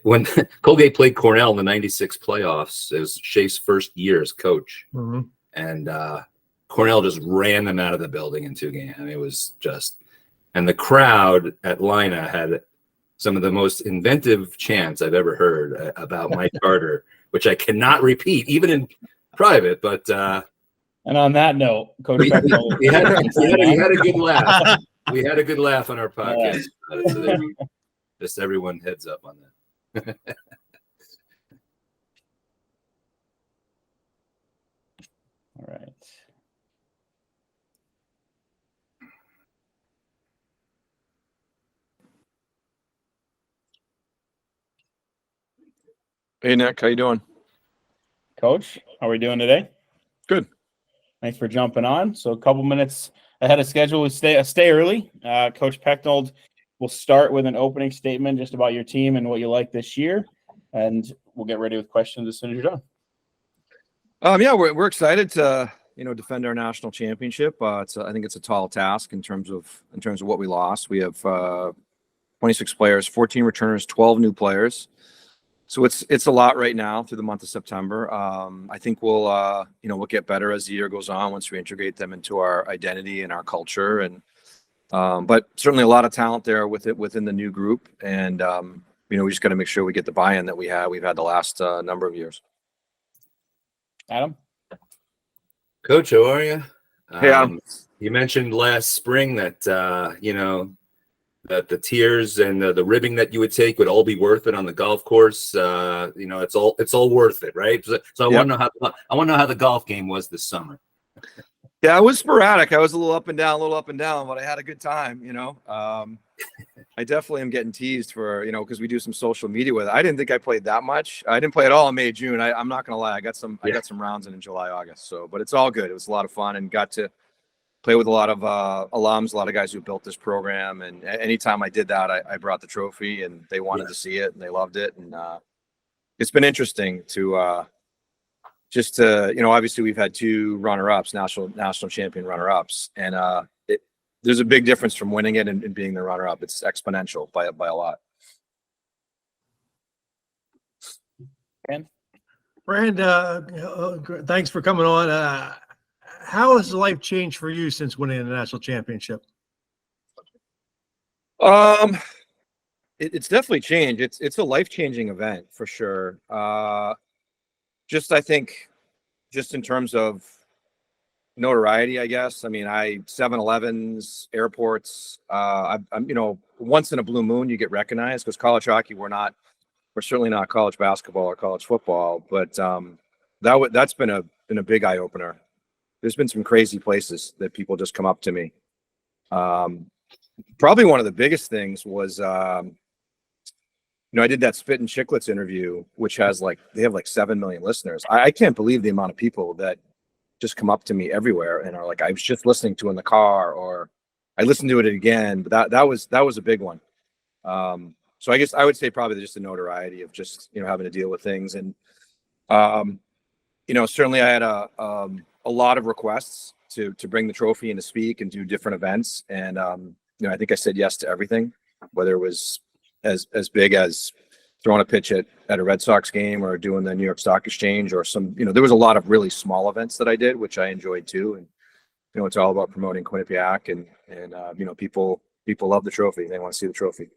when Colgate played Cornell in the '96 playoffs, it was Shafe's first year as coach, and Cornell just ran them out of the building in 2 games. I mean, it was just, and the crowd at Lina had some of the most inventive chants I've ever heard about Mike Carter, which I cannot repeat even in private. But and on that note, Coach Pecknold, we had a good laugh. We had a good laugh on our podcast. So there you go. Just everyone heads up on that. All right. Hey, Nick, how you doing? Coach, how are we doing today? Good. Thanks for jumping on. So a couple minutes ahead of schedule. We stay early. Coach Pecknold will start with an opening statement just about your team and what you like this year, and we'll get ready with questions as soon as you're done. Yeah, we're excited to defend our national championship. I think it's a tall task in terms of what we lost. We have 26 players, 14 returners, 12 new players. So it's a lot right now through the month of September. I think we'll get better as the year goes on once we integrate them into our identity and our culture. And but certainly a lot of talent there within the new group. And we just got to make sure we get the buy-in that we've had the last number of years. Adam? Coach, how are you? Hey, Adam. You mentioned last spring that that the tears and the ribbing that you would take would all be worth it on the golf course. It's all worth it, right? So I want to know how the golf game was this summer. Yeah, it was sporadic. I was a little up and down, but I had a good time. I definitely am getting teased for because we do some social media with it. I didn't think I played that much. I didn't play at all in May, June. I'm not gonna lie. I got some rounds in July, August. So, but it's all good. It was a lot of fun and got to play with a lot of alums, a lot of guys who built this program. And anytime I did that, I brought the trophy, and they wanted to see it and they loved it. And it's been interesting to obviously we've had 2 runner-ups, national champion runner-ups, and there's a big difference from winning it and being the runner-up. It's exponential by a lot. Ken? Brand, thanks for coming on. How has life changed for you since winning the national championship? It's definitely changed. It's a life-changing event for sure. I think in terms of notoriety, I guess. I mean, 7-Elevens, airports. I'm once in a blue moon you get recognized, because college hockey we're certainly not college basketball or college football, but that's been a big eye opener. There's been some crazy places that people just come up to me. probably one of the biggest things was, I did that Spit and Chicklets interview, which has they have 7 million listeners. I can't believe the amount of people that just come up to me everywhere and are like, I was just listening to in the car, or I listened to it again. But that was a big one. So I guess I would say probably just the notoriety of just, having to deal with things. And, certainly I had a lot of requests to bring the trophy and to speak and do different events. And, I think I said yes to everything, whether it was as big as throwing a pitch at a Red Sox game or doing the New York Stock Exchange, or some, there was a lot of really small events that I did, which I enjoyed too. And, it's all about promoting Quinnipiac, and people love the trophy. They want to see the trophy.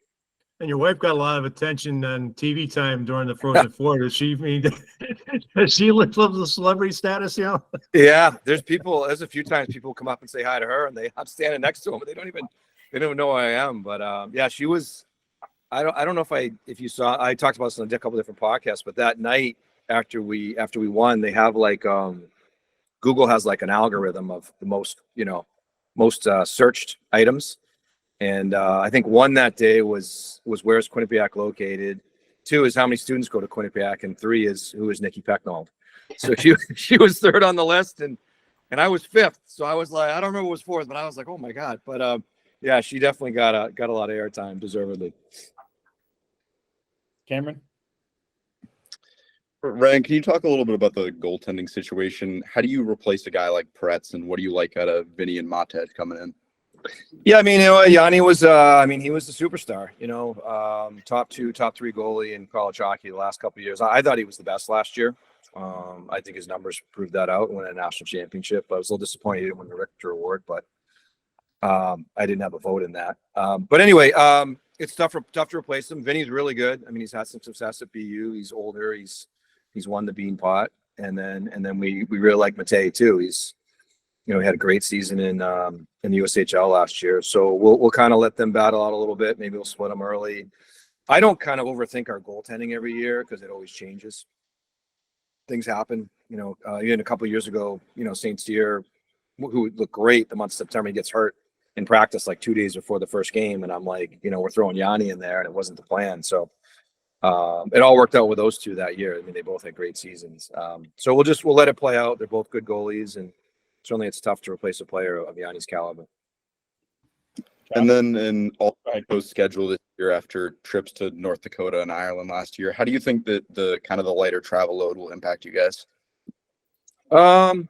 And your wife got a lot of attention on TV time during the Frozen Four. Does she does she live the celebrity status? Yeah, there's a few times people come up and say hi to her, and I'm standing next to them, but they don't even know who I am. But yeah, she was. I don't know if you saw. I talked about this on a couple different podcasts, but that night after we won, they have Google has an algorithm of the most searched items. And I think one that day was where's Quinnipiac located? 2 is how many students go to Quinnipiac, and 3 is who is Nikki Pecknold. So she was 3rd on the list, and I was 5th. So I was like, I don't remember who was 4th, but I was like, oh my God. But yeah, she definitely got a lot of airtime, deservedly. Cameron? Ryan, can you talk a little bit about the goaltending situation? How do you replace a guy like Pretz, and what do you like out of Vinny and Mated coming in? Yeah, I mean, Yanni was, he was the superstar, top 2, top 3 goalie in college hockey the last couple of years. I thought he was the best last year. I think his numbers proved that out, winning a national championship. I was a little disappointed he didn't win the Richter Award, but I didn't have a vote in that. But anyway, it's tough to replace him. Vinny's really good. I mean, he's had some success at BU. He's older. He's won the Bean Pot, and then we really like Matei too. He's he had a great season in the USHL last year. So we'll kind of let them battle out a little bit. Maybe we'll split them early. I don't kind of overthink our goaltending every year because it always changes. Things happen. Even a couple of years ago, St. Cyr, who looked great the month of September, he gets hurt in practice 2 days before the first game, and I'm like, we're throwing Yanni in there, and it wasn't the plan. So it all worked out with those 2 that year. I mean, they both had great seasons. So we'll let it play out. They're both good goalies, and certainly it's tough to replace a player of Yanni's caliber. And then in all post schedule this year after trips to North Dakota and Ireland last year, how do you think that the kind of the lighter travel load will impact you guys? I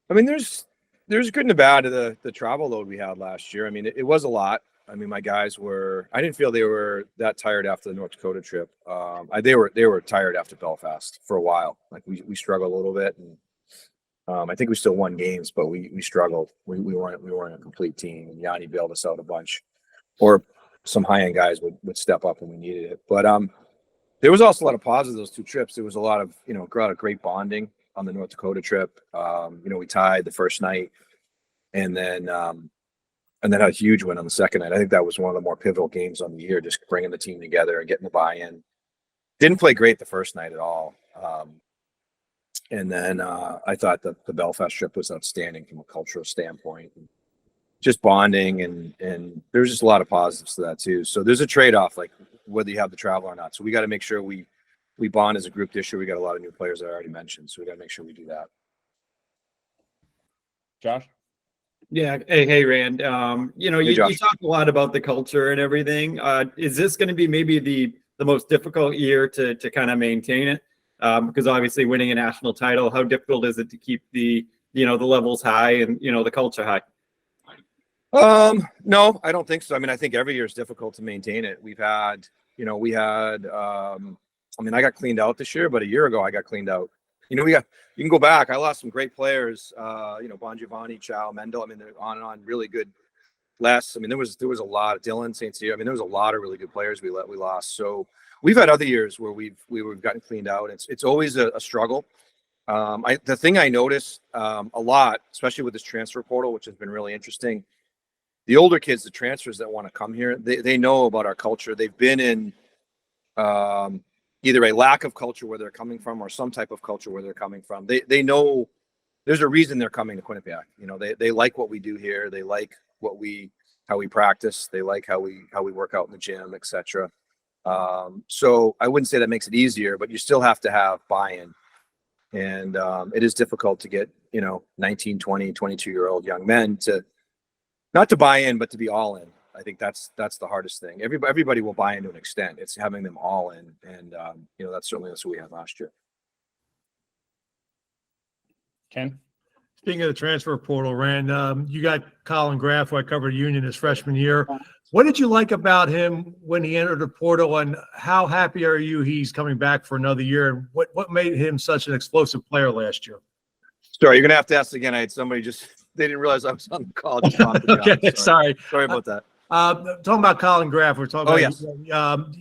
mean, there's good and bad to the travel load we had last year. I mean, it was a lot. I mean, my guys I didn't feel they were that tired after the North Dakota trip. They were tired after Belfast for a while. We struggled a little bit, and I think we still won games, but we struggled. We weren't a complete team, and Yanni bailed us out a bunch, or some high-end guys would step up when we needed it. But there was also a lot of positives those 2 trips. There was a lot of great bonding on the North Dakota trip. We tied the first night, and then had a huge win on the second night. I think that was one of the more pivotal games on the year, just bringing the team together and getting the buy-in. Didn't play great the first night at all. And then I thought the Belfast trip was outstanding from a cultural standpoint, and just bonding, and there's just a lot of positives to that too. So there's a trade-off, whether you have the travel or not. So we got to make sure we bond as a group this year. We got a lot of new players I already mentioned, so we got to make sure we do that. Josh? Yeah. Hey, Rand. You Josh. talk a lot about the culture and everything. Is this going to be maybe the most difficult year to kind of maintain it? Because obviously winning a national title, how difficult is it to keep the levels high and, the culture high? No, I don't think so. I mean, I think every year is difficult to maintain it. I got cleaned out this year, but a year ago I got cleaned out. You can go back. I lost some great players, Bon Giovanni, Chow, Mendel. I mean, they're on and on, really good. I mean, there was a lot of Dylan St. Cyr. I mean, there was a lot of really good players we lost. So we've had other years where we've gotten cleaned out. It's always a struggle. The thing I noticed a lot, especially with this transfer portal, which has been really interesting, the older kids, the transfers that want to come here, they know about our culture. They've been in either a lack of culture where they're coming from, or some type of culture where they're coming from. They know there's a reason they're coming to Quinnipiac. They like what we do here. They like we practice. They like how we work out in the gym, etc. So I wouldn't say that makes it easier, but you still have to have buy-in. And it is difficult to get, 19, 20, 22-year-old young men to not to buy in, but to be all in. I think that's the hardest thing. Everybody will buy in to an extent. It's having them all in. And, that's what we had last year. Ken? Speaking of the transfer portal, Rand, you got Colin Graff, who I covered Union his freshman year. What did you like about him when he entered the portal, and how happy are you he's coming back for another year? And what made him such an explosive player last year? Sorry, you're going to have to ask again. I had somebody they didn't realize I was on the call. Okay, sorry about that. Talking about Colin Graff, we're talking about,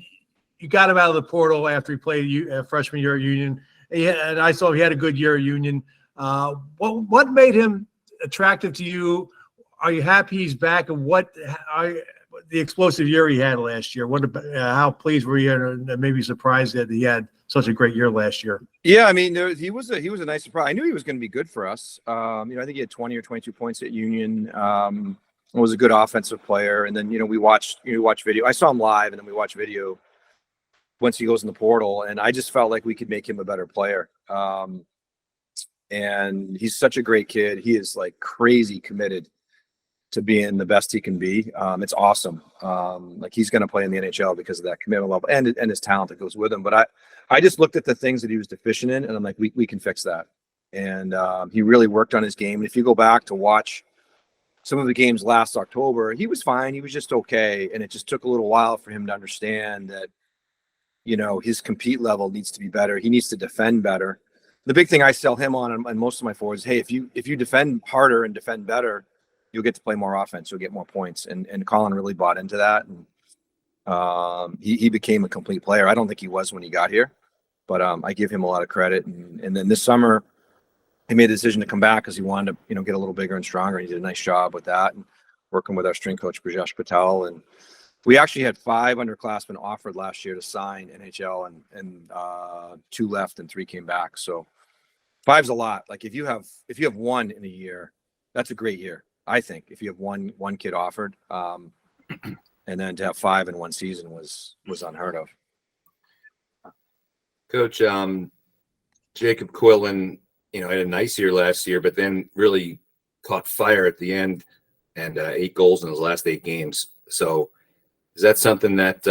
you got him out of the portal after he played freshman year at Union. And I saw he had a good year at Union. What made him attractive to you? Are you happy he's back? And the explosive year he had last year? How pleased were you, and maybe surprised that he had such a great year last year? Yeah, I mean, he was a nice surprise. I knew he was going to be good for us. I think he had 20 or 22 points at Union. Was a good offensive player. And then we watched video. I saw him live, and then we watched video once he goes in the portal, and I just felt like we could make him a better player. And he's such a great kid. He is like crazy committed to being the best he can be. It's awesome. Like he's going to play in the NHL because of that commitment level and his talent that goes with him. But I just looked at the things that he was deficient in, and I'm like, we can fix that. And he really worked on his game. And if you go back to watch some of the games last October, he was fine. He was just okay. And it just took a little while for him to understand that, his compete level needs to be better. He needs to defend better. The big thing I sell him on most of my forwards is, hey, if you defend harder and defend better, you'll get to play more offense. You'll get more points. And Colin really bought into that. And he became a complete player. I don't think he was when he got here, but I give him a lot of credit. And then this summer, he made the decision to come back because he wanted to, get a little bigger and stronger. He did a nice job with that, and working with our strength coach, Brajesh Patel. And we actually had 5 underclassmen offered last year to sign NHL, and 2 left and 3 came back. So 5's a lot. Like if you have 1 in a year, that's a great year. I think if you have one kid offered, and then to have 5 in one season was unheard of. Coach, Jacob Quillen, had a nice year last year, but then really caught fire at the end, and 8 goals in his last 8 games. So is that something that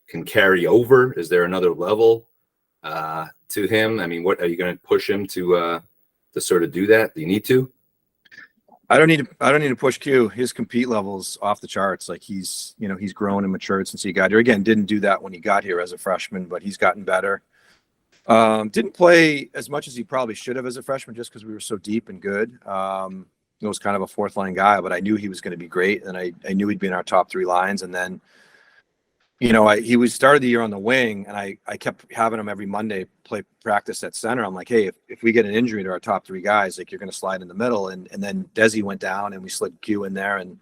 can carry over? Is there another level to him? I mean, what are you going to push him to sort of do that? Do you need to? I don't need to push Q. His compete level's off the charts. Like he's grown and matured since he got here. Again, didn't do that when he got here as a freshman, but he's gotten better. Didn't play as much as he probably should have as a freshman, just because we were so deep and good. He was kind of a 4th line guy, but I knew he was going to be great, and I knew he'd be in our top 3 lines. And then, he started the year on the wing, and I kept having him every Monday play practice at center. I'm like, hey, if we get an injury to our top 3 guys, like you're going to slide in the middle. And then Desi went down, and we slid Q in there, and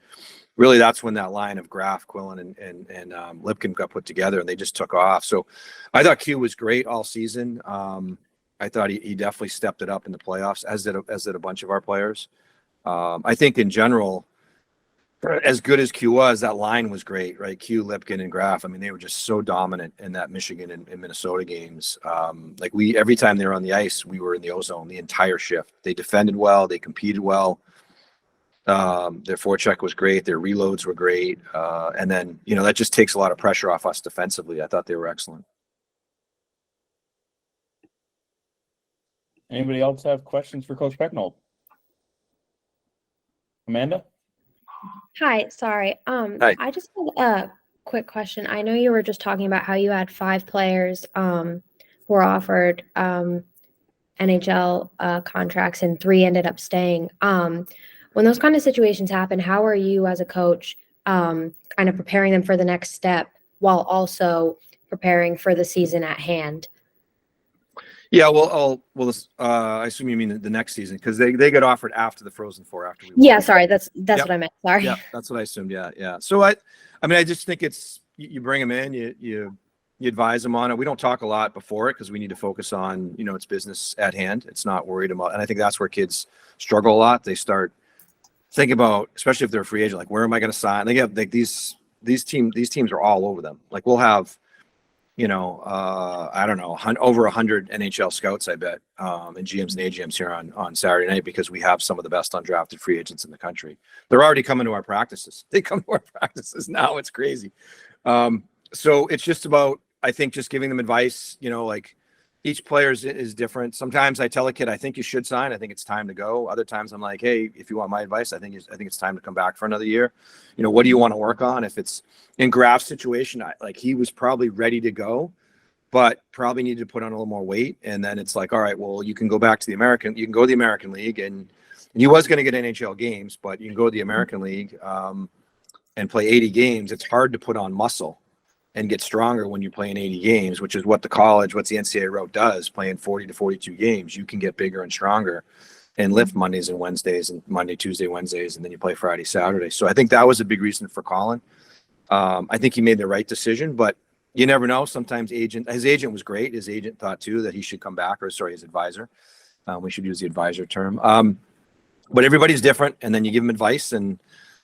really that's when that line of Graff, Quillen, and Lipkin got put together, and they just took off. So I thought Q was great all season. I thought he definitely stepped it up in the playoffs, as did a bunch of our players. I think in general, as good as Q was, that line was great, right? Q, Lipkin, and Graff. I mean, they were just so dominant in that Michigan and Minnesota games. Every time they were on the ice, we were in the ozone the entire shift. They defended well, they competed well. Their forecheck was great, their reloads were great, and then that just takes a lot of pressure off us defensively. I thought they were excellent. Anybody else have questions for Coach Pecknold? Amanda? Hi, sorry. Hi. I just had a quick question. I know you were just talking about how you had 5 players who were offered NHL contracts, and 3 ended up staying. When those kind of situations happen, how are you as a coach kind of preparing them for the next step while also preparing for the season at hand? Yeah, well, I assume you mean the next season, because they got offered after the Frozen Four. After we Yeah, sorry, that's what I meant. Sorry. Yeah, that's what I assumed. Yeah. So I just think it's you bring them in, you advise them on it. We don't talk a lot before it because we need to focus on it's business at hand. It's not worried about, and I think that's where kids struggle a lot. They start think about, especially if they're a free agent, like where am I going to sign? They have like these teams are all over them. Like we'll have, I don't know, over 100 NHL scouts, I bet, and GMs and AGMs here on Saturday night because we have some of the best undrafted free agents in the country. They're already coming to our practices. They come to our practices now. It's crazy. So it's just about, I think, just giving them advice. Like each player is different. Sometimes I tell a kid, I think you should sign. I think it's time to go. Other times I'm like, hey, if you want my advice, I think it's time to come back for another year. What do you want to work on? If it's in Graf's situation, like he was probably ready to go, but probably needed to put on a little more weight. And then it's like, all right, well, you can go back to you can go to the American League, and he was going to get NHL games, but you can go to the American League and play 80 games. It's hard to put on muscle and get stronger when you're playing 80 games, which is what the NCAA route does, playing 40 to 42 games. You can get bigger and stronger and lift Mondays and Wednesdays and Monday, Tuesday, Wednesdays, and then you play Friday, Saturday. So I think that was a big reason for Colin. I think he made the right decision, but you never know. Sometimes his agent was great. His agent thought too that he should come back, his advisor. We should use the advisor term. But everybody's different, and then you give them advice. And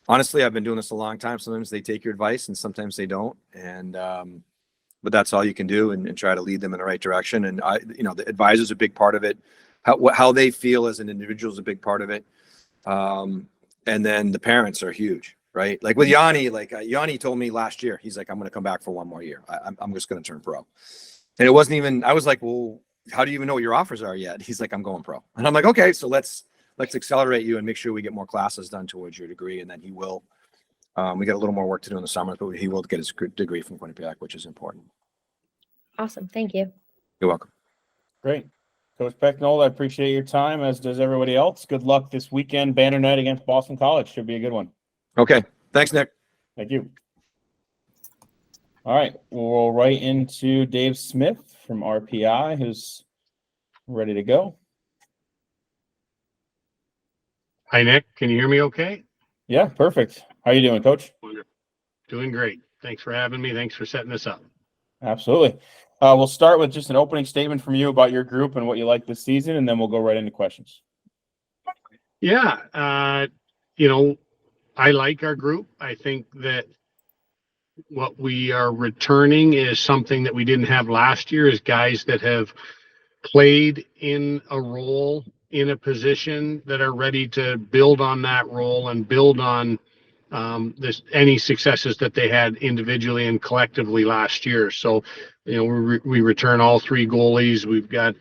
honestly, I've been doing this a long time. Sometimes they take your advice and sometimes they don't. And, but that's all you can do and try to lead them in the right direction. And the advisor's a big part of it. How they feel as an individual is a big part of it. And then the parents are huge, right? Like with Yanni, Yanni told me last year, he's like, I'm going to come back for one more year. I'm just going to turn pro. And it wasn't even, I was like, well, how do you even know what your offers are yet? He's like, I'm going pro. And I'm like, okay, so let's accelerate you and make sure we get more classes done towards your degree. And then he will. We got a little more work to do in the summer, but he will get his degree from Quinnipiac, which is important. Awesome. Thank you. You're welcome. Great. Coach Pecknold, I appreciate your time, as does everybody else. Good luck this weekend. Banner night against Boston College. Should be a good one. Okay. Thanks, Nick. Thank you. All right. We'll roll right into Dave Smith from RPI, who's ready to go. Hi, Nick. Can you hear me okay? Yeah, perfect. How you doing, Coach? Doing great. Thanks for having me. Thanks for setting this up. Absolutely. We'll start with just an opening statement from you about your group and what you like this season, and then we'll go right into questions. Yeah. I like our group. I think that what we are returning is something that we didn't have last year, is guys that have played in a role, in a position, that are ready to build on that role and build on any successes that they had individually and collectively last year. So, we return all three goalies. We've got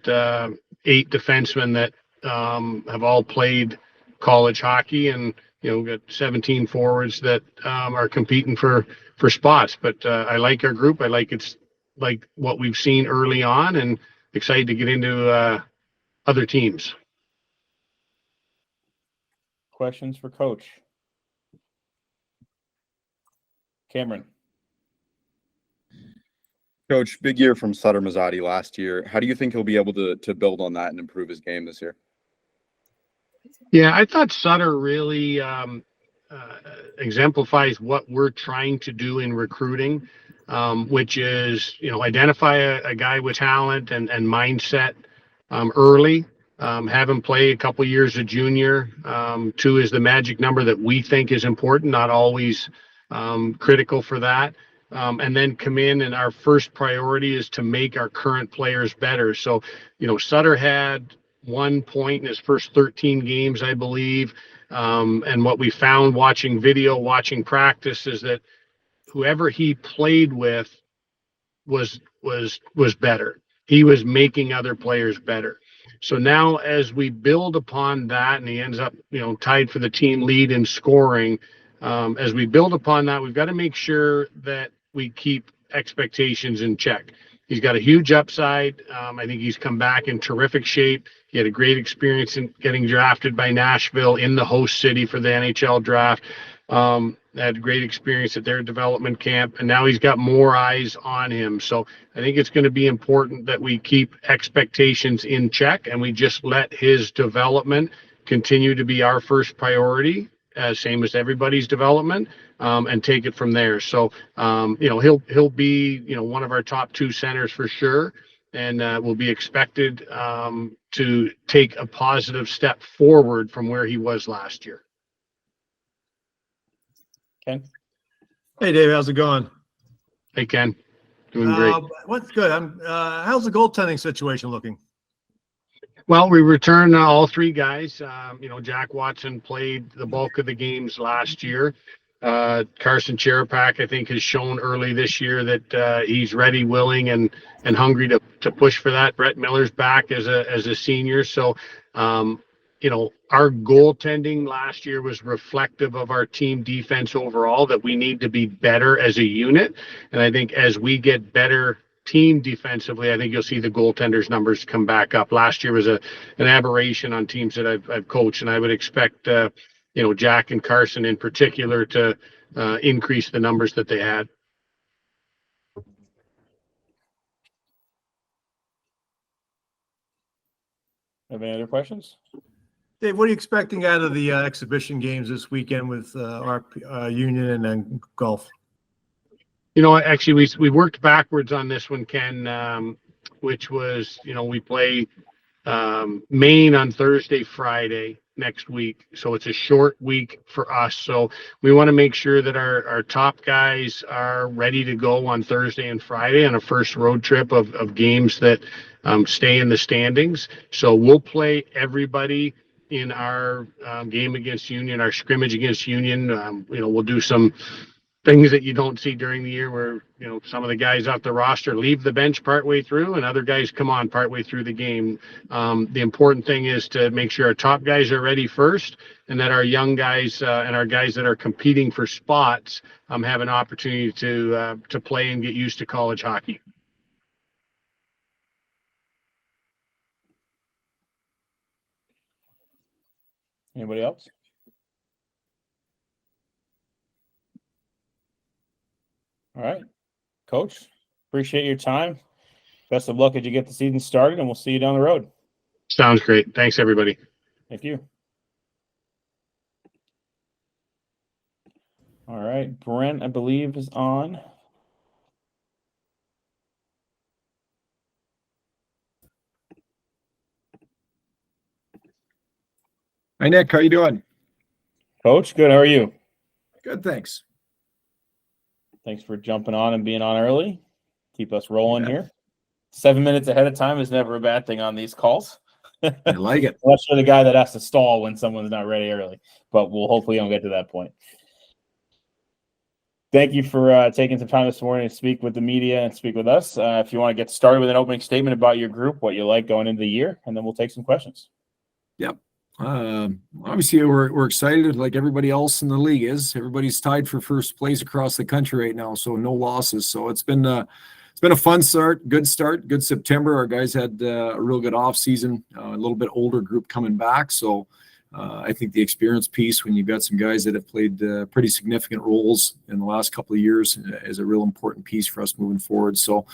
8 defensemen that have all played college hockey, and we've got 17 forwards that are competing for spots. But I like our group. I like what we've seen early on, and excited to get into other teams. Questions for Coach? Cameron. Coach, big year from Sutter Mazzotti last year. How do you think he'll be able to build on that and improve his game this year? Yeah, I thought Sutter really exemplifies what we're trying to do in recruiting, which is, identify a guy with talent and mindset early, have him play a couple years of junior. 2 is the magic number that we think is important, not always critical for that. And then come in, and our first priority is to make our current players better. So, Sutter had 1 point in his first 13 games, I believe. And what we found watching video, watching practice, is that whoever he played with was better. He was making other players better. So now, as we build upon that, and he ends up, tied for the team lead in scoring, as we build upon that, we've got to make sure that we keep expectations in check. He's got a huge upside. I think he's come back in terrific shape. He had a great experience in getting drafted by Nashville in the host city for the NHL draft. Had a great experience at their development camp, and now he's got more eyes on him. So I think it's going to be important that we keep expectations in check, and we just let his development continue to be our first priority, same as everybody's development, and take it from there. So, he'll be, one of our top 2 centers for sure, and will be expected to take a positive step forward from where he was last year. Ken? Hey, Dave, how's it going? Hey, Ken. Doing great. What's good? How's the goaltending situation looking? Well, we returned all three guys. Jack Watson played the bulk of the games last year. Carson Cherepak, I think, has shown early this year that he's ready, willing, and hungry to push for that. Brett Miller's back as a senior. So, our goaltending last year was reflective of our team defense overall, that we need to be better as a unit. And I think as we get better team defensively, I think you'll see the goaltenders numbers come back up. Last year was an aberration on teams that I've coached, and I would expect Jack and Carson in particular to increase the numbers that they had. Have any other questions? Dave, what are you expecting out of the exhibition games this weekend with our Union and then golf? Actually, we worked backwards on this one, Ken, which was, we play Maine on Thursday, Friday next week. So it's a short week for us. So we want to make sure that our top guys are ready to go on Thursday and Friday on a first road trip of games that stay in the standings. So we'll play everybody in our game against Union, our scrimmage against Union. We'll do some things that you don't see during the year where, some of the guys off the roster leave the bench partway through and other guys come on partway through the game. The important thing is to make sure our top guys are ready first, and that our young guys and our guys that are competing for spots have an opportunity to play and get used to college hockey. Anybody else? All right, Coach, appreciate your time. Best of luck as you get the season started, and we'll see you down the road. Sounds great. Thanks, everybody. Thank you. All right, Brent, I believe, is on. Hi, Nick. How you doing? Coach, good. How are you? Good, thanks. Thanks for jumping on and being on early. Keep us rolling here. 7 minutes ahead of time is never a bad thing on these calls. I like it. Unless you're the guy that has to stall when someone's not ready early, but we'll hopefully don't get to that point. Thank you for taking some time this morning to speak with the media and speak with us. If you want to get started with an opening statement about your group, what you like going into the year, and then we'll take some questions. Yep. Obviously, we're excited like everybody else in the league is. Everybody's tied for first place across the country right now, so no losses. So it's been a fun start, good September. Our guys had a real good off season, a little bit older group coming back. So I think the experience piece, when you've got some guys that have played pretty significant roles in the last couple of years, is a real important piece for us moving forward. So,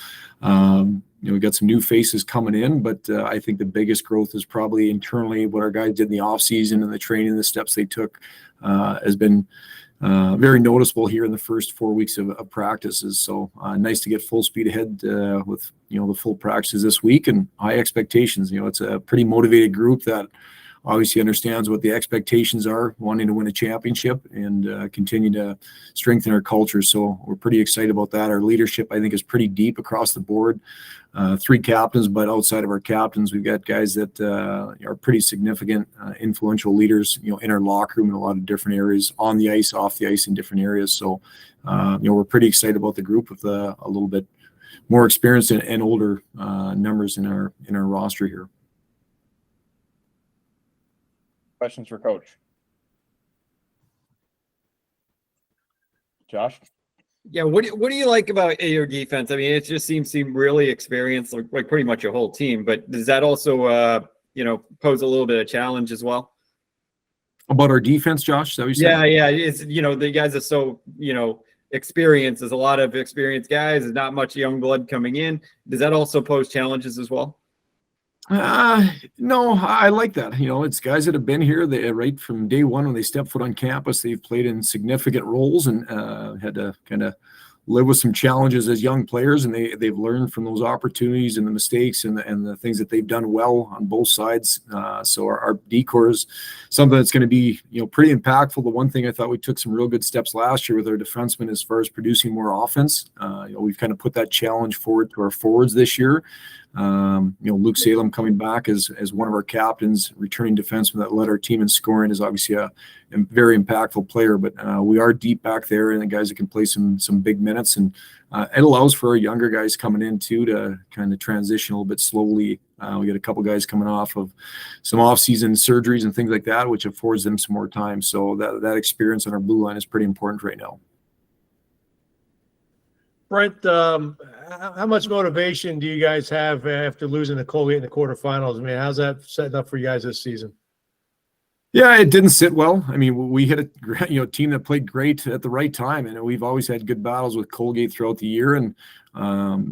we got some new faces coming in, but I think the biggest growth is probably internally what our guys did in the off season, and the training, the steps they took has been very noticeable here in the first 4 weeks of practices. So nice to get full speed ahead with, the full practices this week and high expectations. It's a pretty motivated group that obviously understands what the expectations are, wanting to win a championship and continue to strengthen our culture. So we're pretty excited about that. Our leadership, I think, is pretty deep across the board. 3 captains, but outside of our captains, we've got guys that are pretty significant, influential leaders, in our locker room in a lot of different areas, on the ice, off the ice, in different areas. So, we're pretty excited about the group with a little bit more experience and older numbers in our roster here. Questions for Coach? Josh? Yeah, what do you like about your defense? I mean, it just seems really experienced, like pretty much your whole team. But does that also, pose a little bit of challenge as well? About our defense, Josh? Is that what you said? Yeah. It's the guys are so experienced. There's a lot of experienced guys. There's not much young blood coming in. Does that also pose challenges as well? No, I like that. It's guys that have been here. They right from day one when they step foot on campus, they've played in significant roles and had to kind of live with some challenges as young players, and they've learned from those opportunities and the mistakes and the things that they've done well on both sides. So our decor is something that's going to be, pretty impactful. The one thing I thought we took some real good steps last year with our defensemen as far as producing more offense. We've kind of put that challenge forward to our forwards this year. Luke Salem coming back as one of our captains, returning defenseman that led our team in scoring, is obviously a very impactful player. But we are deep back there, and the guys that can play some big minutes, and it allows for our younger guys coming in too to kind of transition a little bit slowly. We got a couple guys coming off of some off-season surgeries and things like that, which affords them some more time. So that experience on our blue line is pretty important right now. Brent, how much motivation do you guys have after losing to Colgate in the quarterfinals? I mean, how's that setting up for you guys this season? Yeah, it didn't sit well. I mean, we hit a team that played great at the right time, and we've always had good battles with Colgate throughout the year. And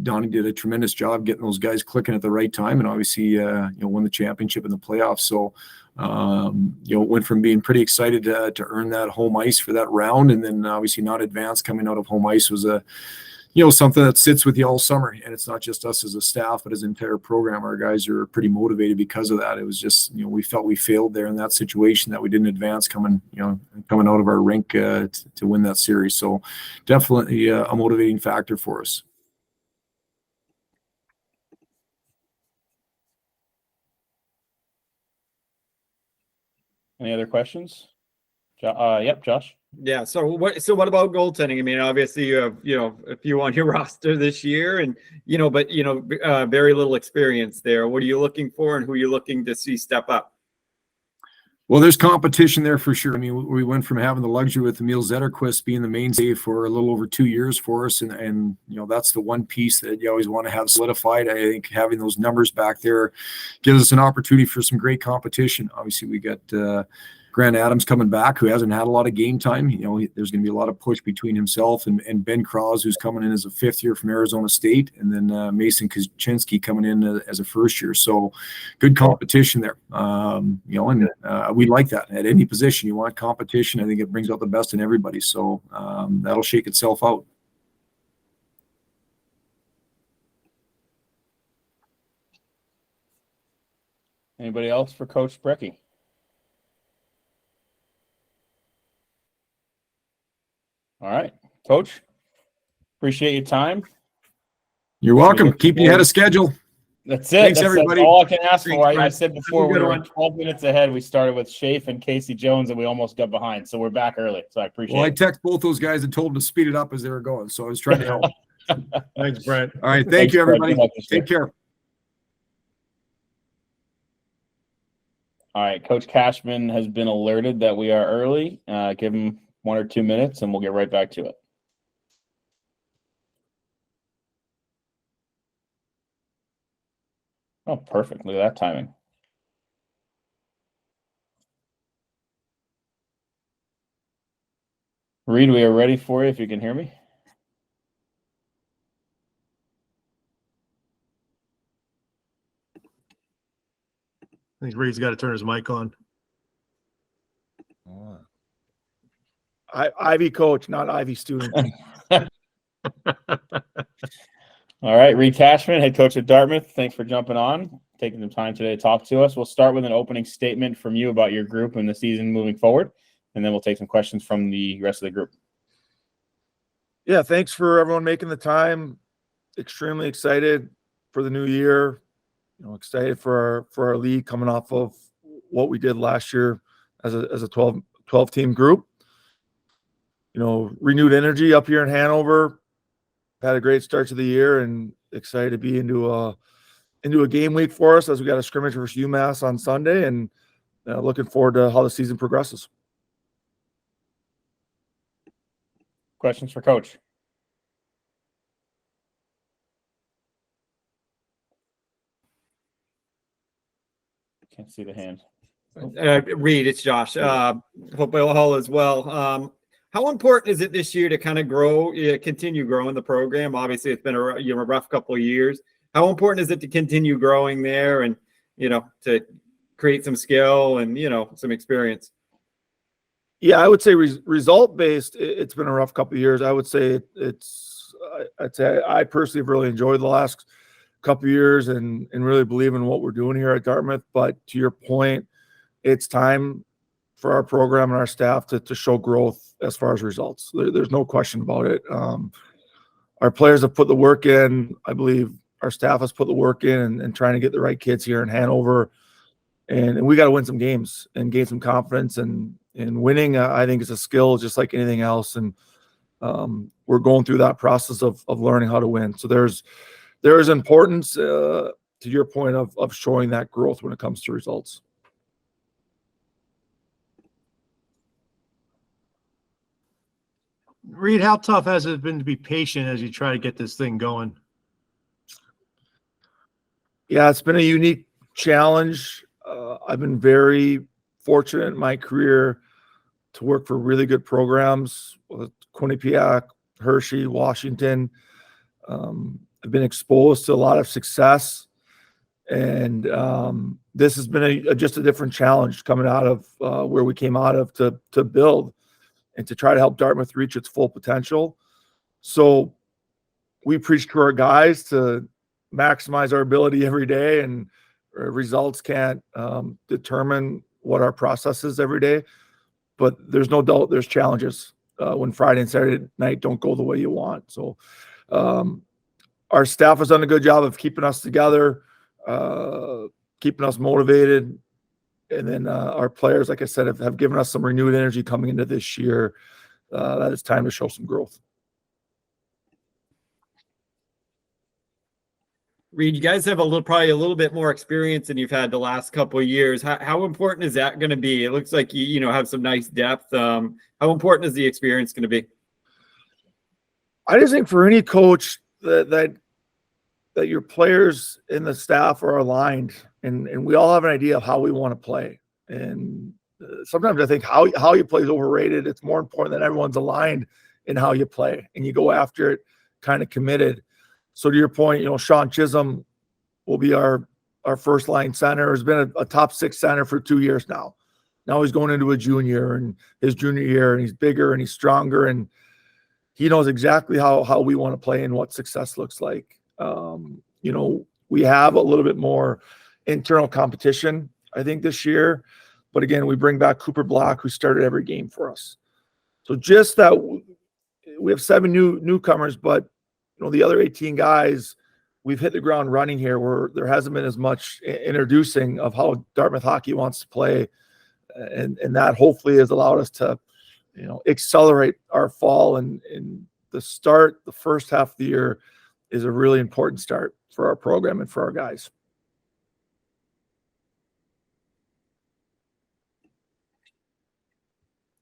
Donnie did a tremendous job getting those guys clicking at the right time, and obviously, won the championship in the playoffs. So, went from being pretty excited to earn that home ice for that round, and then obviously not advance coming out of home ice was something that sits with you all summer. And it's not just us as a staff, but as an entire program. Our guys are pretty motivated because of that. It was just, we felt we failed there in that situation, that we didn't advance coming out of our rink to win that series. So definitely a motivating factor for us. Any other questions? Yep, Josh. Yeah. So what about goaltending? I mean, obviously you have, a few on your roster this year, and, but, very little experience there. What are you looking for, and who are you looking to see step up? Well, there's competition there for sure. I mean, we went from having the luxury with Emil Zetterquist being the mainstay for a little over 2 years for us. And that's the one piece that you always want to have solidified. I think having those numbers back there gives us an opportunity for some great competition. Obviously, we got Grant Adams coming back, who hasn't had a lot of game time. There's going to be a lot of push between himself and Ben Cross, who's coming in as a fifth year from Arizona State, and then Mason Kaczynski coming in as a first year. So good competition there. We like that at any position. You want competition. I think it brings out the best in everybody. So that'll shake itself out. Anybody else for Coach Brecky? All right, Coach. Appreciate your time. You're welcome. Keep you ahead of schedule. That's it. Thanks, everybody. That's all I can ask for. Thanks, I said before we were 12 minutes ahead. We started with Shafe and Casey Jones, and we almost got behind. So we're back early. So I appreciate it. Well, I text both those guys and told them to speed it up as they were going. So I was trying to help. Thanks, Brent. All right. Thank you, everybody. Take care. All right. Coach Cashman has been alerted that we are early. Give him 1 or 2 minutes, and we'll get right back to it. Oh, perfect. Look at that timing. Reed, we are ready for you if you can hear me. I think Reed's got to turn his mic on. Ivy coach, not Ivy student. All right, Reed Cashman, head coach at Dartmouth. Thanks for jumping on, taking the time today to talk to us. We'll start with an opening statement from you about your group and the season moving forward, and then we'll take some questions from the rest of the group. Yeah, thanks for everyone making the time. Extremely excited for the new year. Excited for our league coming off of what we did last year as a 12 team group. Renewed energy up here in Hanover. Had a great start to the year, and excited to be into a game week for us as we got a scrimmage versus UMass on Sunday, and looking forward to how the season progresses. Questions for Coach? Can't see the hand. Reed, it's Josh. Hope all is well. How important is it this year to kind of continue growing the program? Obviously, it's been a rough couple of years. How important is it to continue growing there and, to create some skill and, some experience? Yeah, I would say result-based, it's been a rough couple of years. I would say it's I'd say I personally have really enjoyed the last couple of years and really believe in what we're doing here at Dartmouth. But to your point, it's time for our program and our staff to show growth as far as results. There's no question about it. Our players have put the work in. I believe our staff has put the work in and trying to get the right kids here in Hanover. And we got to win some games and gain some confidence. And winning, I think, is a skill just like anything else. And we're going through that process of learning how to win. So there is importance, to your point, of showing that growth when it comes to results. Reed, how tough has it been to be patient as you try to get this thing going? Yeah, it's been a unique challenge. I've been very fortunate in my career to work for really good programs with Quinnipiac, Hershey, Washington. I've been exposed to a lot of success, and this has been just a different challenge coming out of where we came out of to build and to try to help Dartmouth reach its full potential. So we preach to our guys to maximize our ability every day, and results can't determine what our process is every day. But there's no doubt there's challenges when Friday and Saturday night don't go the way you want. So our staff has done a good job of keeping us together, keeping us motivated. And then our players, like I said, have given us some renewed energy coming into this year. That it's time to show some growth. Reed, you guys have probably a little bit more experience than you've had the last couple of years. How important is that going to be? It looks like you have some nice depth. How important is the experience going to be? I just think for any coach that your players and the staff are aligned, and we all have an idea of how we want to play. And sometimes I think how you play is overrated. It's more important that everyone's aligned in how you play and you go after it kind of committed. So to your point, Sean Chisholm will be our first line center. Has been a top 6 center for 2 years now. Now he's going into a junior and his junior year, and he's bigger and he's stronger, and he knows exactly how we want to play and what success looks like. We have a little bit more internal competition, I think, this year. But again, we bring back Cooper Block, who started every game for us. So just that we have 7 newcomers, but the other 18 guys, we've hit the ground running here where there hasn't been as much introducing of how Dartmouth hockey wants to play. And that hopefully has allowed us to, accelerate our fall. And the first half of the year is a really important start for our program and for our guys.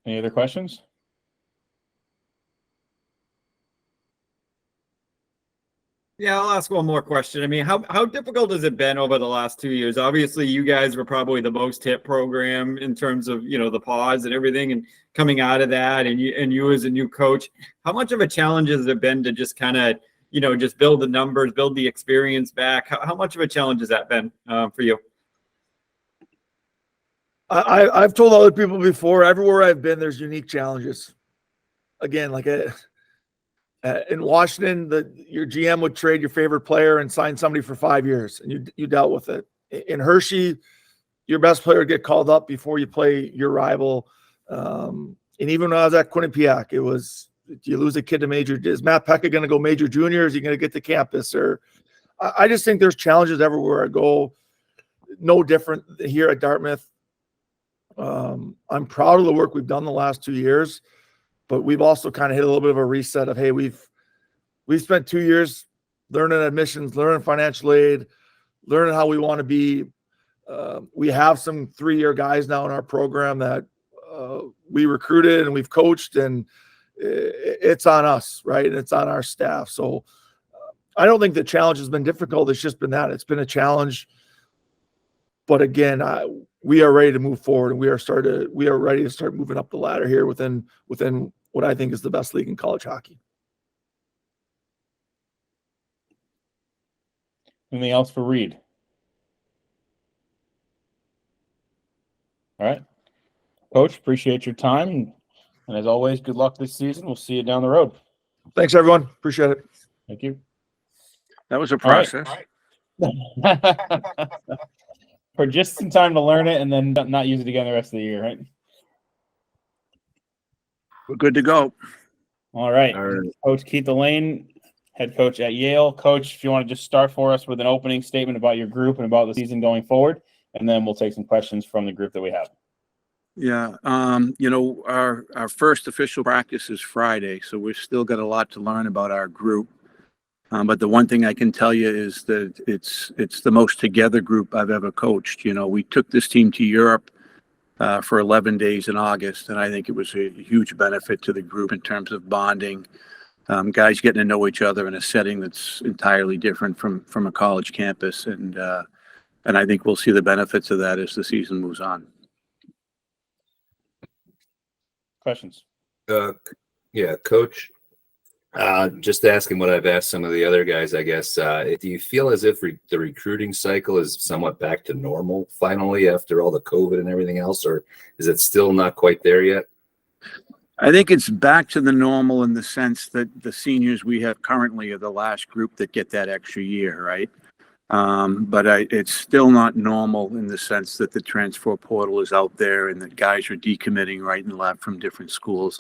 Any other questions? Yeah, I'll ask one more question. I mean, how difficult has it been over the last 2 years? Obviously, you guys were probably the most hit program in terms of, the pause and everything, and coming out of that, and you as a new coach, how much of a challenge has it been to just kind of, just build the numbers, build the experience back? How much of a challenge has that been for you? I've told other people before, everywhere I've been, there's unique challenges. Again, like in Washington, your GM would trade your favorite player and sign somebody for 5 years, and you dealt with it. In Hershey, your best player would get called up before you play your rival. And even when I was at Quinnipiac, it was, you lose a kid to major. Is Matt Pekka going to go major junior? Is he going to get to campus? Or I just think there's challenges everywhere I go. No different here at Dartmouth. I'm proud of the work we've done the last 2 years, but we've also kind of hit a little bit of a reset of, hey, we've spent 2 years learning admissions, learning financial aid, learning how we want to be. We have some 3-year guys now in our program that we recruited and we've coached, and it's on us, right? And it's on our staff. So I don't think the challenge has been difficult. It's just been that it's been a challenge. But again, we are ready to move forward, and we are ready to start moving up the ladder here within what I think is the best league in college hockey. Anything else for Reed? All right. Coach, appreciate your time. And as always, good luck this season. We'll see you down the road. Thanks, everyone. Appreciate it. Thank you. That was a All right. process. For just some time to learn it and then not use it again the rest of the year, right? We're good to go. All right. All right. Coach Keith Elaine, head coach at Yale. Coach, if you want to just start for us with an opening statement about your group and about the season going forward, and then we'll take some questions from the group that we have. Yeah. Our first official practice is Friday, so we've still got a lot to learn about our group. But the one thing I can tell you is that it's the most together group I've ever coached. We took this team to Europe for 11 days in August, and I think it was a huge benefit to the group in terms of bonding, guys getting to know each other in a setting that's entirely different from a college campus, and I think we'll see the benefits of that as the season moves on. Questions? Yeah, Coach. Just asking what I've asked some of the other guys, I guess. Do you feel as if the recruiting cycle is somewhat back to normal finally after all the COVID and everything else, or is it still not quite there yet? I think it's back to the normal in the sense that the seniors we have currently are the last group that get that extra year, right? But it's still not normal in the sense that the transfer portal is out there and that guys are decommitting right and left from different schools.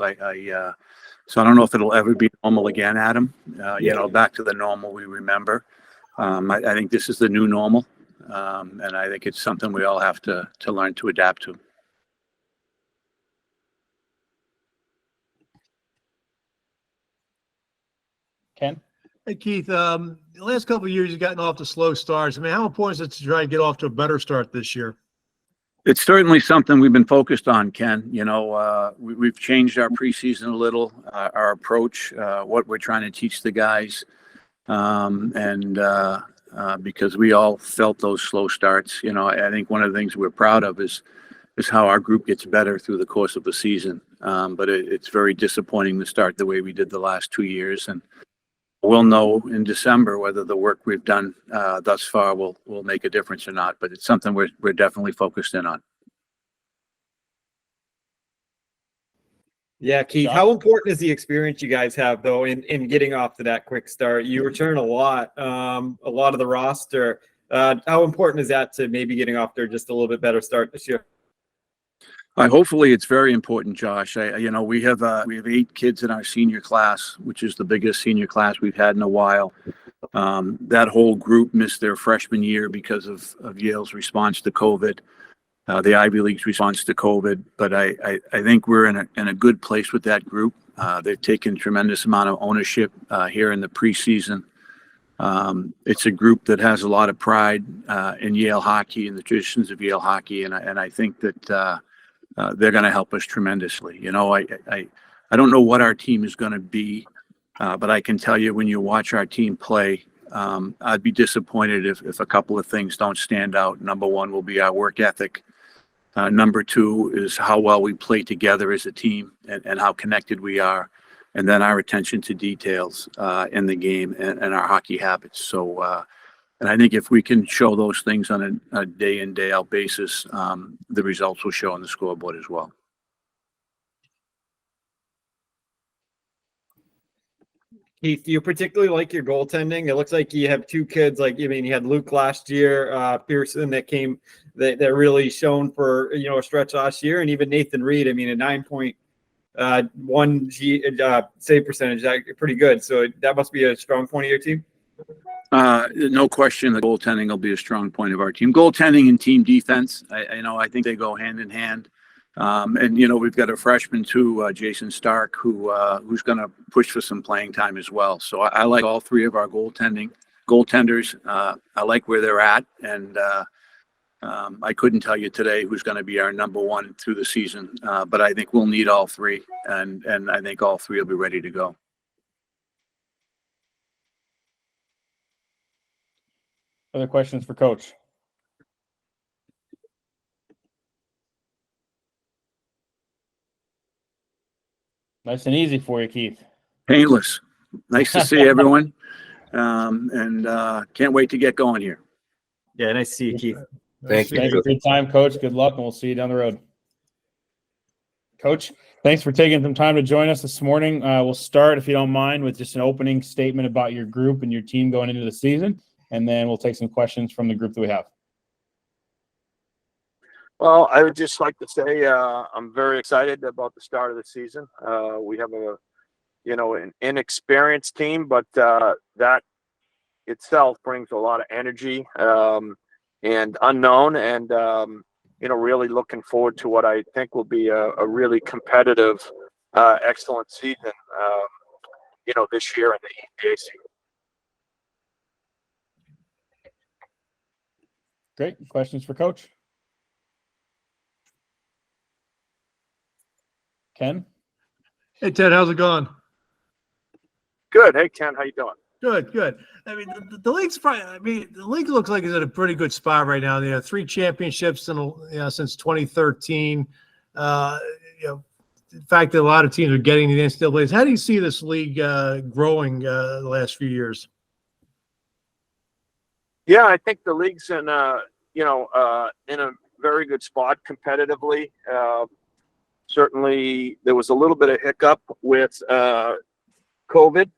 So I don't know if it'll ever be normal again, Adam. Back to the normal we remember. I think this is the new normal, and I think it's something we all have to learn to adapt to. Ken? Hey, Keith, the last couple of years you've gotten off to slow starts. I mean, how important is it to try to get off to a better start this year? It's certainly something we've been focused on, Ken. We've changed our preseason a little, our approach, what we're trying to teach the guys. Because we all felt those slow starts, I think one of the things we're proud of is how our group gets better through the course of the season. But it's very disappointing to start the way we did the last 2 years. And we'll know in December whether the work we've done thus far will make a difference or not. But it's something we're definitely focused in on. Yeah, Keith, how important is the experience you guys have, though, in getting off to that quick start? You return a lot of the roster. How important is that to maybe getting off there just a little bit better start this year? Hopefully it's very important, Josh. We have 8 kids in our senior class, which is the biggest senior class we've had in a while. That whole group missed their freshman year because of Yale's response to COVID, the Ivy League's response to COVID. But I think we're in a good place with that group. They've taken a tremendous amount of ownership here in the preseason. It's a group that has a lot of pride in Yale hockey and the traditions of Yale hockey, and I think that they're going to help us tremendously. I don't know what our team is going to be, but I can tell you when you watch our team play, I'd be disappointed if a couple of things don't stand out. Number one will be our work ethic. Number two is how well we play together as a team and how connected we are. And then our attention to details in the game and our hockey habits. So, and I think if we can show those things on a day in, day out basis, the results will show on the scoreboard as well. Keith, you particularly like your goaltending. It looks like you have 2 kids. You had Luke last year, Pearson that really shone for a stretch last year, and even Nathan Reed. A 9.1 save percentage, pretty good. So that must be a strong point of your team. No question, the goaltending will be a strong point of our team. Goaltending and team defense, I think they go hand in hand. We've got a freshman too, Jason Stark, who's going to push for some playing time as well. So I like all 3 of our goaltenders. I like where they're at, and I couldn't tell you today who's going to be our number 1 through the season, but I think we'll need all 3, and I think all 3 will be ready to go. Other questions for Coach? Nice and easy for you, Keith. Painless. Nice to see everyone, and can't wait to get going here. Yeah, nice to see you, Keith. Thank you. Thanks for your time, Coach. Good luck, and we'll see you down the road. Coach, thanks for taking some time to join us this morning. We'll start, if you don't mind, with just an opening statement about your group and your team going into the season, and then we'll take some questions from the group that we have. Well, I would just like to say I'm very excited about the start of the season. We have an inexperienced team, but that itself brings a lot of energy and unknown, and really looking forward to what I think will be a really competitive, excellent season, this year in the ECAC. Great. Questions for Coach? Ken? Hey, Ted, how's it going? Good. Hey, Ken, how you doing? Good, good. I mean, the league's probably. I mean, the league looks like it's at a pretty good spot right now. 3 championships since 2013. The fact that a lot of teams are getting the NCAA's. How do you see this league growing the last few years? Yeah, I think the league's in a very good spot competitively. Certainly, there was a little bit of hiccup with COVID.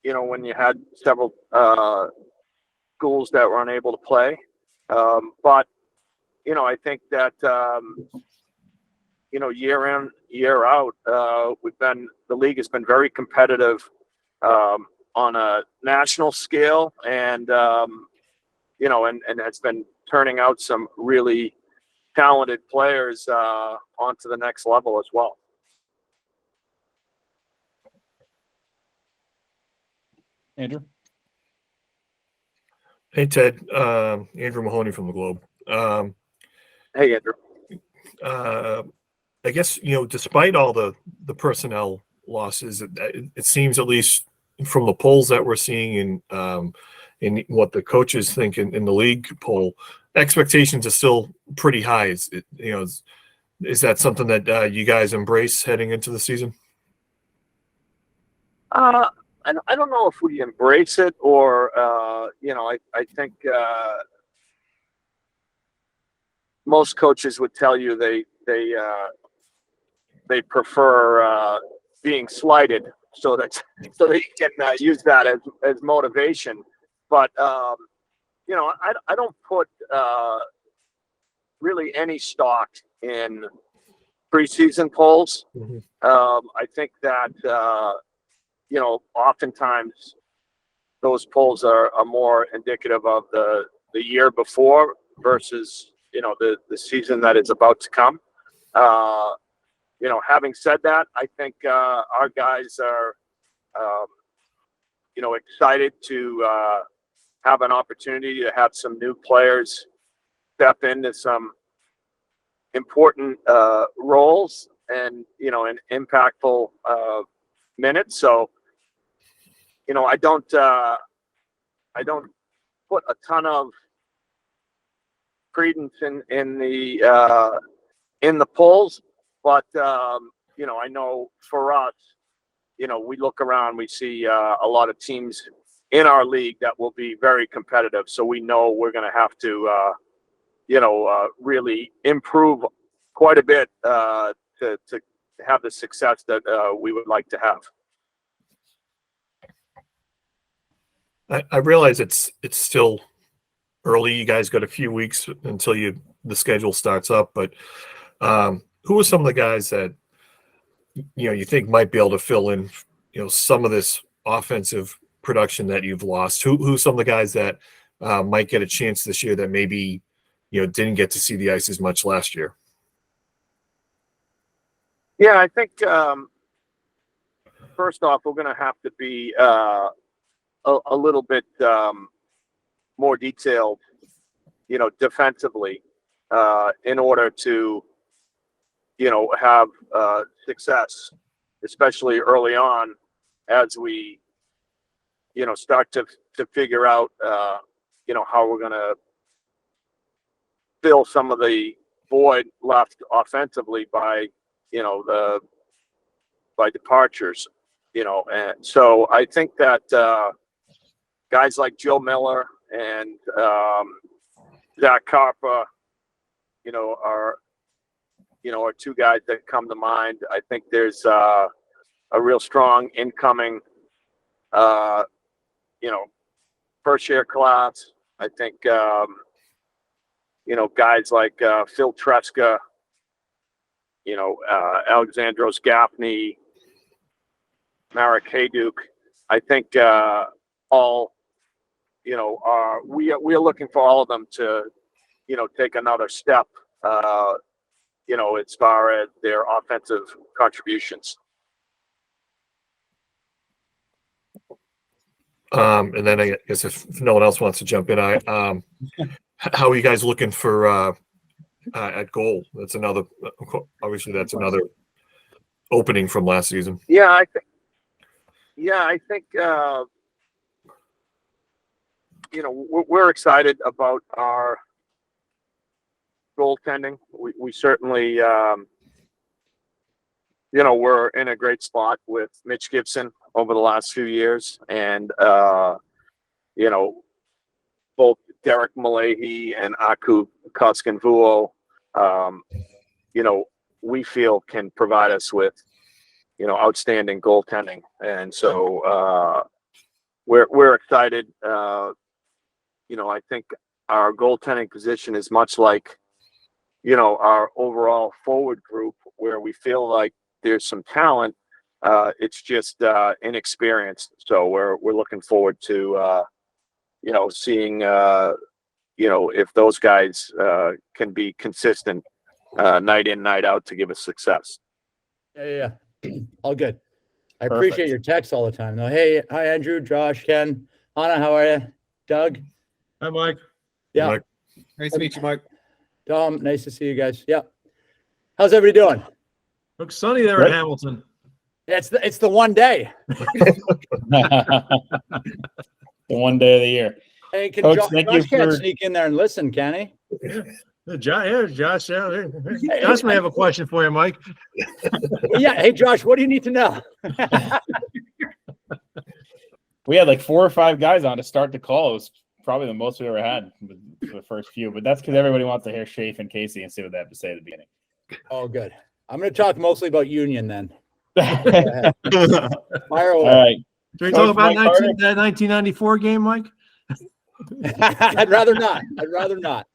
When you had several schools that were unable to play. But I think that year in, year out, the league has been very competitive on a national scale, and and has been turning out some really talented players onto the next level as well. Andrew? Hey, Ted. Andrew Mahoney from the Globe. Hey, Andrew. I guess, despite all the personnel losses, it seems, at least from the polls that we're seeing and in what the coaches think in the league poll, expectations are still pretty high. Is that something that you guys embrace heading into the season? I don't know if we embrace it or, I think most coaches would tell you they prefer being slighted so they can use that as motivation. But I don't put really any stock in preseason polls. Mm-hmm. I think that oftentimes those polls are more indicative of the year before versus the season that is about to come. Having said that, I think our guys are excited to have an opportunity to have some new players step into some important roles and and impactful minutes. So I don't put a ton of credence in the polls, but I know for us, we look around, we see a lot of teams in our league that will be very competitive. So we know we're going to have to really improve quite a bit to have the success that we would like to have. I realize it's still early. You guys got a few weeks until the schedule starts up, but who are some of the guys that you think might be able to fill in some of this offensive production that you've lost? Who's some of the guys that might get a chance this year that maybe didn't get to see the ice as much last year? Yeah, I think first off, we're going to have to be a little bit more detailed, defensively, in order to, have success, especially early on as we, start to figure out, how we're going to fill some of the void left offensively by, by departures, and so I think that guys like Joe Miller and Zach Carpa, are are two guys that come to mind. I think there's a real strong incoming, first year class. I think, guys like Phil Tresca, Alexandros Gaffney, Marek Hayduk. I think all, we are looking for all of them to, take another step, as far as their offensive contributions. And then I guess if no one else wants to jump in, how are you guys looking for at goal? That's another, obviously that's another opening from last season. I think we're excited about our goaltending. We certainly, we're in a great spot with Mitch Gibson over the last few years, and both Derek Malahi and Aku Koskinvuo, we feel can provide us with, outstanding goaltending, and so we're excited. I think our goaltending position is much like, our overall forward group, where we feel like there's some talent. It's just inexperienced. So we're looking forward to seeing if those guys can be consistent night in, night out to give us success. Yeah. All good. I Perfect. appreciate your texts all the time though. Hey, hi Andrew, Josh, Ken, Anna, how are you? Doug? Hi, Mike. Yeah. Mike. Nice to meet you, Mike. Tom, nice to see you guys. Yeah. How's everybody doing? Looks sunny there Great. in Hamilton. It's the one day. The one day of the year. Hey, can Coach, Josh, thank Josh you can't for- sneak in there and listen, can he? Josh, Josh may have a question for you, Mike. Yeah. Hey, Josh, what do you need to know? We had like 4 or 5 guys on to start the call. It was probably the most we ever had for the first few, but that's because everybody wants to hear Shafe and Casey and see what they have to say at the beginning. Oh, good. I'm going to talk mostly about Union then. All Fire away. right. Can we Coach talk about Mike Carter? that 1994 game, Mike? I'd rather not.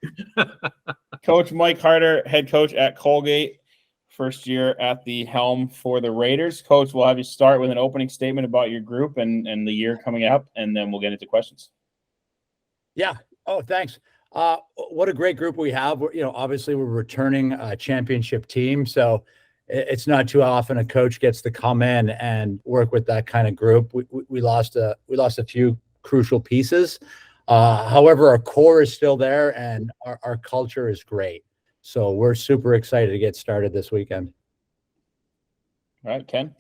Coach Mike Carter, head coach at Colgate, first year at the helm for the Raiders. Coach, we'll have you start with an opening statement about your group and the year coming up, and then we'll get into questions. Yeah. Oh, thanks. What a great group we have. Obviously we're returning a championship team, so it's not too often a coach gets to come in and work with that kind of group. We lost a few crucial pieces. However, our core is still there, and our culture is great. So we're super excited to get started this weekend. All right, Ken.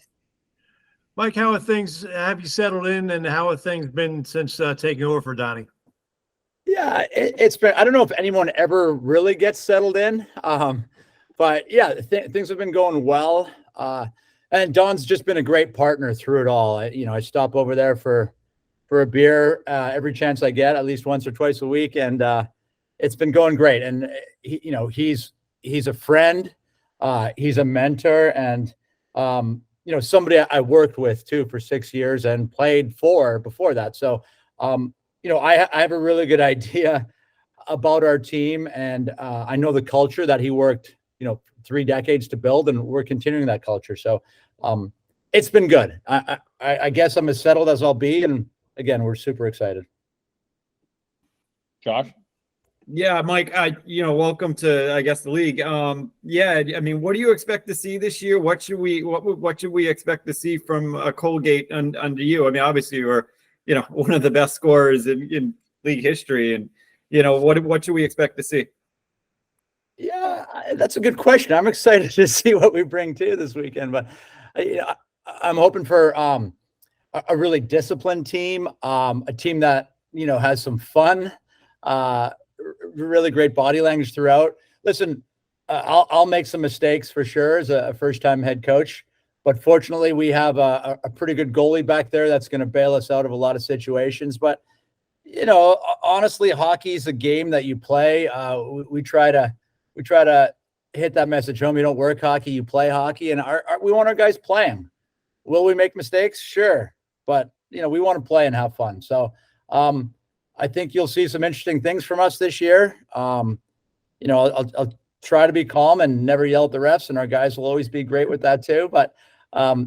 Mike, how are things? Have you settled in, and how have things been since taking over for Donnie? Yeah, it's been, I don't know if anyone ever really gets settled in. But yeah, things have been going well. And Don's just been a great partner through it all. I stop over there for a beer every chance I get, at least once or twice a week. And it's been going great. And he's a friend, he's a mentor, and somebody I worked with too for 6 years and played for before that. So I have a really good idea about our team, and I know the culture that he worked 3 decades to build, and we're continuing that culture. So it's been good. I guess I'm as settled as I'll be, and again, we're super excited. Josh? Yeah, Mike, welcome to, I guess, the league. Yeah, I mean, what do you expect to see this year? What should we expect to see from Colgate under you? I mean, obviously you're, one of the best scorers in league history, and what should we expect to see? Yeah, that's a good question. I'm excited to see what we bring to you this weekend, but I'm hoping for a really disciplined team, a team that has some fun, really great body language throughout. Listen, I'll make some mistakes for sure as a first-time head coach, but fortunately we have a pretty good goalie back there that's going to bail us out of a lot of situations. But honestly, hockey is a game that you play. We try to hit that message home. You don't work hockey, you play hockey, and we want our guys playing. Will we make mistakes? Sure, but we want to play and have fun. So I think you'll see some interesting things from us this year. I'll try to be calm and never yell at the refs, and our guys will always be great with that too. But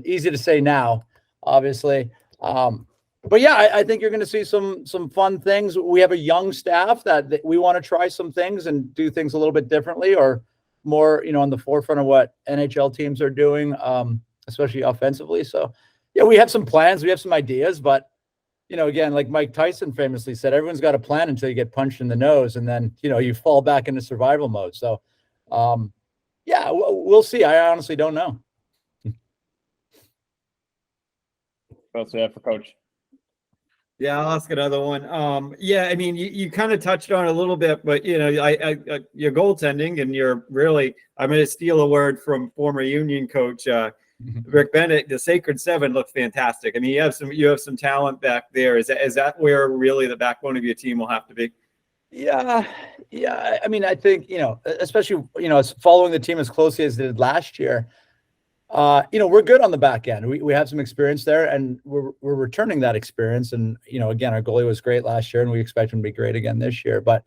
easy to say now, obviously. But yeah, I think you're going to see some fun things. We have a young staff that we want to try some things and do things a little bit differently, or more, on the forefront of what NHL teams are doing, especially offensively. So yeah, we have some plans, we have some ideas, but again, like Mike Tyson famously said, everyone's got a plan until you get punched in the nose, and then you fall back into survival mode. So yeah, we'll see. I honestly don't know. What else do you have for Coach? Yeah, I'll ask another one. Yeah, I mean, you kind of touched on it a little bit, but your goaltending, and you're really, I'm going to steal a word from former Union coach Rick Bennett. The Sacred Seven looks fantastic. I mean, you have some talent back there. Is that where really the backbone of your team will have to be? Yeah. I mean, I think especially following the team as closely as they did last year. We're good on the back end. We have some experience there, and we're returning that experience. And, again, our goalie was great last year, and we expect him to be great again this year. But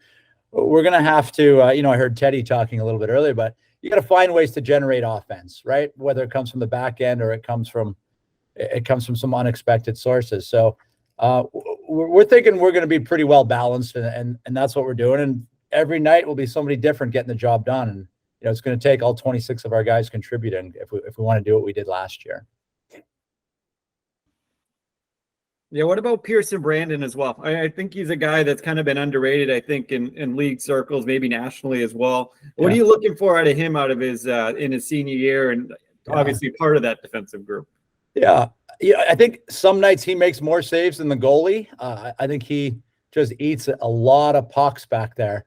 we're going to have to, I heard Teddy talking a little bit earlier, but you got to find ways to generate offense, right? Whether it comes from the back end or it comes from some unexpected sources. So we're thinking we're going to be pretty well balanced, and that's what we're doing. And every night will be somebody different getting the job done. And it's going to take all 26 of our guys contributing if we want to do what we did last year. Yeah. What about Pearson Brandon as well? I think he's a guy that's kind of been underrated, I think, in league circles, maybe nationally as well. What are you looking for out of him in his senior year, and obviously part of that defensive group? Yeah. I think some nights he makes more saves than the goalie. I think he just eats a lot of pucks back there.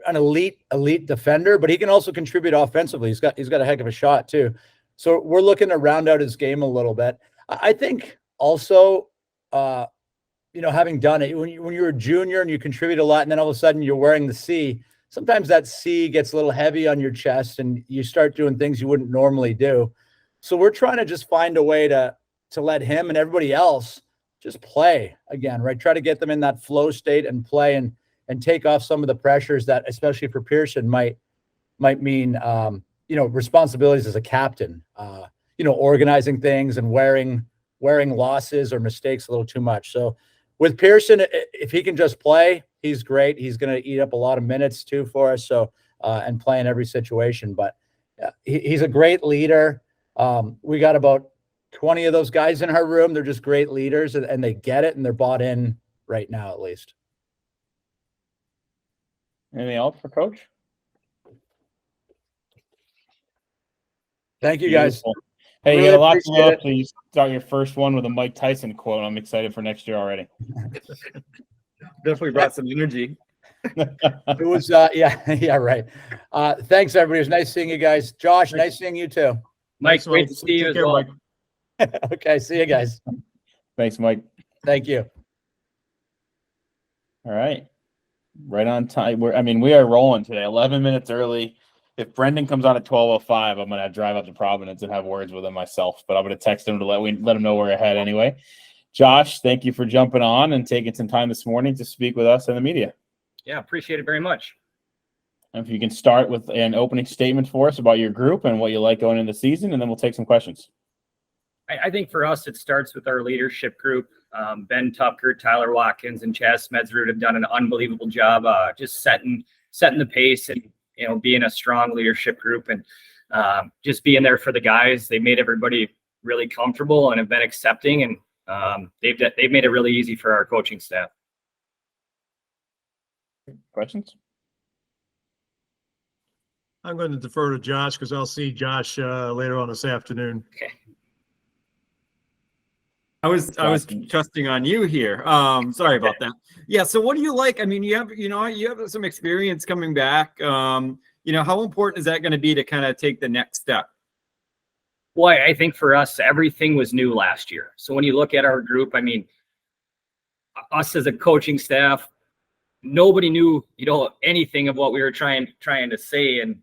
An elite defender, but he can also contribute offensively. He's got a heck of a shot too. So we're looking to round out his game a little bit. I think also, having done it when you're a junior and you contribute a lot, and then all of a sudden you're wearing the C, sometimes that C gets a little heavy on your chest and you start doing things you wouldn't normally do. So we're trying to just find a way to let him and everybody else just play again, right? Try to get them in that flow state and play and take off some of the pressures that, especially for Pearson, might mean, responsibilities as a captain, organizing things and wearing losses or mistakes a little too much. So with Pearson, if he can just play, he's great. He's going to eat up a lot of minutes too for us. So, and play in every situation, but he's a great leader. We got about 20 of those guys in our room. They're just great leaders, and they get it, and they're bought in right now, at least. Anything else for Coach? Thank you, guys. Hey, Really you got a lot to appreciate love. So you start your first one with a Mike Tyson quote. I'm excited for next year already. Definitely brought some energy. It was, yeah, right. Thanks, everybody. It was nice seeing you guys. Josh, nice seeing you too. Mike, great to see you as well. Okay, see you guys. Thanks, Mike. Thank you. All right. Right on time. We are rolling today, 11 minutes early. If Brendan comes on at 12:05, I'm going to drive up to Providence and have words with him myself, but I'm going to text him to let him know we're ahead anyway. Josh, thank you for jumping on and taking some time this morning to speak with us and the media. Yeah, appreciate it very much. And if you can start with an opening statement for us about your group and what you like going into the season, and then we'll take some questions. I think for us, it starts with our leadership group. Ben Tucker, Tyler Watkins, and Chaz Smedzrud have done an unbelievable job just setting the pace and being a strong leadership group and just being there for the guys. They made everybody really comfortable and have been accepting, and they've made it really easy for our coaching staff. Questions? I'm going to defer to Josh because I'll see Josh later on this afternoon. Okay. I was trusting on you here. Sorry about that. Yeah. So what do you like? I mean, you have some experience coming back. How important is that going to be to kind of take the next step? Well, I think for us, everything was new last year. So when you look at our group, I mean, us as a coaching staff, nobody knew, anything of what we were trying to say. And,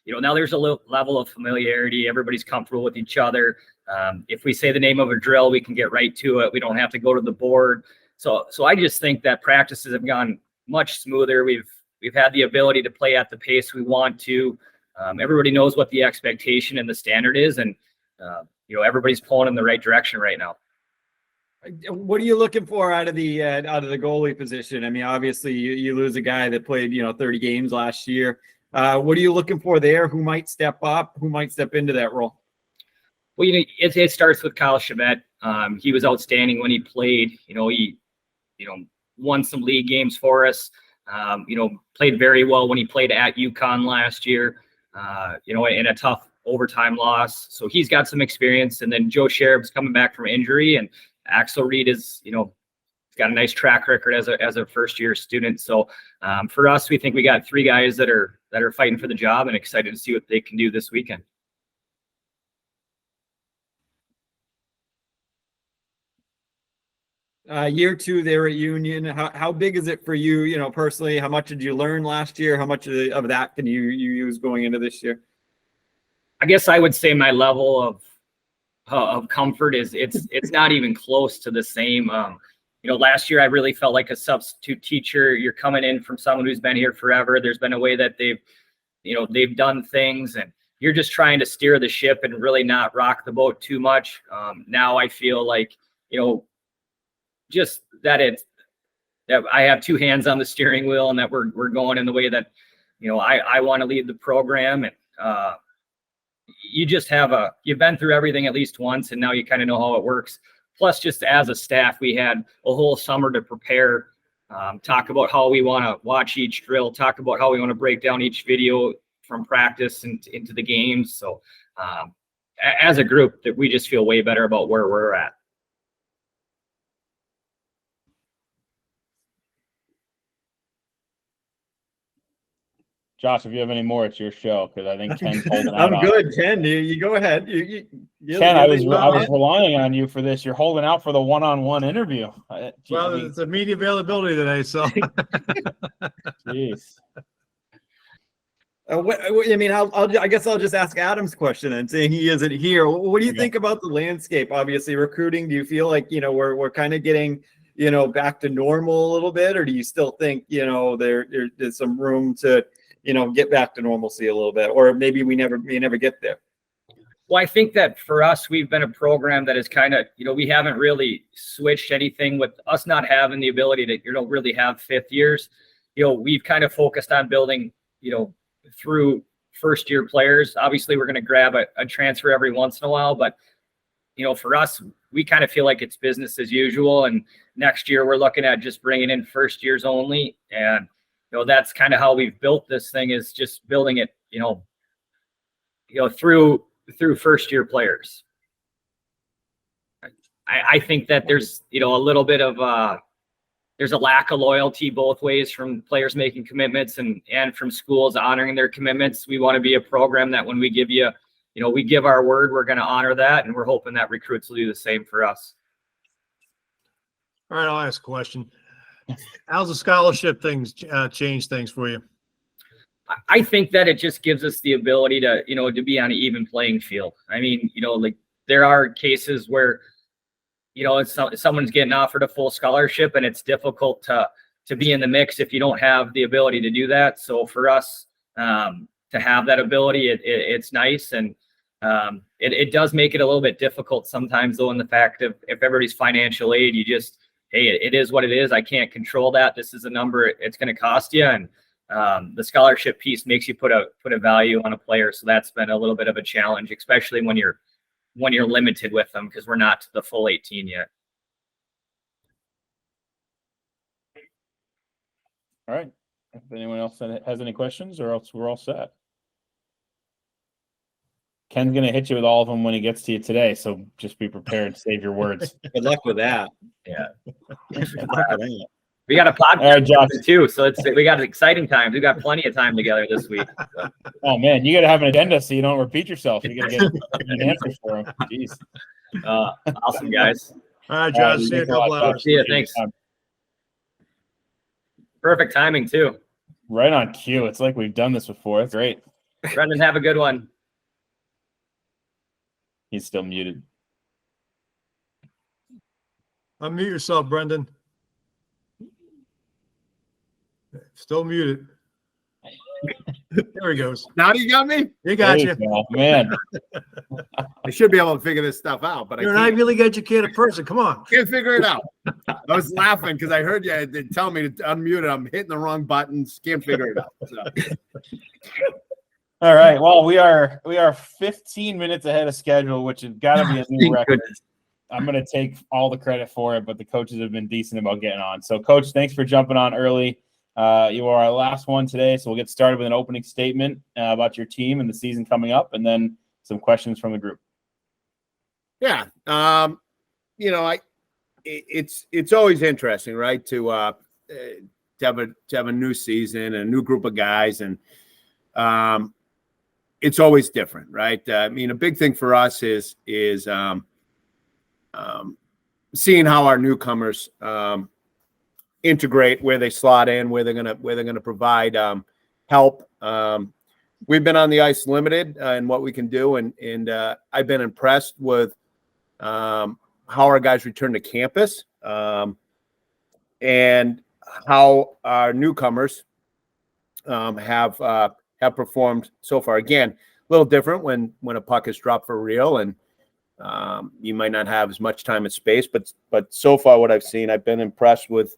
now there's a level of familiarity. Everybody's comfortable with each other. If we say the name of a drill, we can get right to it. We don't have to go to the board. So I just think that practices have gone much smoother. We've had the ability to play at the pace we want to. Everybody knows what the expectation and the standard is, and everybody's pulling in the right direction right now. What are you looking for out of the goalie position? I mean, obviously you lose a guy that played 30 games last year. What are you looking for there? Who might step up? Who might step into that role? Well, it starts with Kyle Chabet. He was outstanding when he played. He won some league games for us. Played very well when he played at UConn last year. In a tough overtime loss. So he's got some experience. And then Joe Sherab's coming back from injury, and Axel Reed is, he's got a nice track record as a first year student. So for us, we think we got 3 guys that are fighting for the job, and excited to see what they can do this weekend. Year 2 there at Union. How big is it for you, personally? How much did you learn last year? How much of that can you use going into this year? I guess I would say my level of comfort is it's not even close to the same. Last year I really felt like a substitute teacher. You're coming in from someone who's been here forever. There's been a way that they've done things, and you're just trying to steer the ship and really not rock the boat too much. Now I feel like, just that I have 2 hands on the steering wheel, and that we're going in the way that, I want to lead the program. And you just you've been through everything at least once, and now you kind of know how it works. Plus, just as a staff, we had a whole summer to prepare, talk about how we want to watch each drill, talk about how we want to break down each video from practice and into the games. So as a group, that we just feel way better about where we're at. Josh, if you have any more, it's your show, because I think Ken's holding out. I'm good, Ken. You go ahead. Ken, I was relying on you for this. You're holding out for the one-on-one interview. It's a media availability today, so. Jeez. I guess I'll just ask Adam's question and saying he isn't here. What do you think about the landscape? Obviously, recruiting. Do you feel like we're kind of getting back to normal a little bit, or do you still think there's some room to get back to normalcy a little bit, or maybe we never get there? Well, I think that for us, we've been a program that is kind of, we haven't really switched anything with us not having the ability to, really have 5th years. We've kind of focused on building, through first year players. Obviously, we're going to grab a transfer every once in a while, but for us, we kind of feel like it's business as usual. And next year we're looking at just bringing in first years only. And, that's kind of how we've built this thing, is just building it, through first year players. I think that there's, a little bit of, there's a lack of loyalty both ways from players making commitments and from schools honoring their commitments. We want to be a program that when we give you, we give our word, we're going to honor that. And we're hoping that recruits will do the same for us. All right, I'll ask a question. How's the scholarship things change things for you? I think that it just gives us the ability to, to be on an even playing field. I mean, like there are cases where, someone's getting offered a full scholarship, and it's difficult to be in the mix if you don't have the ability to do that. So for us, to have that ability, it's nice. And it does make it a little bit difficult sometimes, though, in the fact of if everybody's financial aid, you just, hey, it is what it is. I can't control that. This is a number it's going to cost you. And the scholarship piece makes you put a value on a player. So that's been a little bit of a challenge, especially when you're limited with them, because we're not to the full 18 yet. All right. If anyone else has any questions, or else we're all set. Ken's going to hit you with all of them when he gets to you today, so just be prepared to save your words. Good luck with that. Yeah. Good luck with that. We got a podcast all right, Josh. too, so we got exciting times. We got plenty of time together this week. So. Oh man, you got to have an agenda so you don't repeat yourself. You got to get an answer for him. Jeez. Awesome, guys. All right, Josh. See you in a couple hours. See you. Thanks. Perfect timing too. Right on cue. It's like we've done this before. It's great. Brendan, have a good one. He's still muted. Unmute yourself, Brendan. Still muted. There he goes. Now you got me? He got you. Man. I should be able to figure this stuff out, but You're an I Ivy League educated person. Come on. can't figure it out. I was laughing because I heard you tell me to unmute it. I'm hitting the wrong buttons. Can't figure it out. So. All right. Well, we are 15 minutes ahead of schedule, which has got to be a new record. I'm going to take all the credit for it, but the coaches have been decent about getting on. So, Coach, thanks for jumping on early. You are our last one today, so we'll get started with an opening statement about your team and the season coming up, and then some questions from the group. Yeah, it's always interesting, right? To have a new season, a new group of guys, and it's always different, right? I mean, a big thing for us is seeing how our newcomers integrate, where they slot in, where they're gonna provide help. We've been on the ice limited in what we can do, and I've been impressed with how our guys return to campus and how our newcomers have performed so far. Again, a little different when a puck is dropped for real, and you might not have as much time and space, but so far what I've seen, I've been impressed with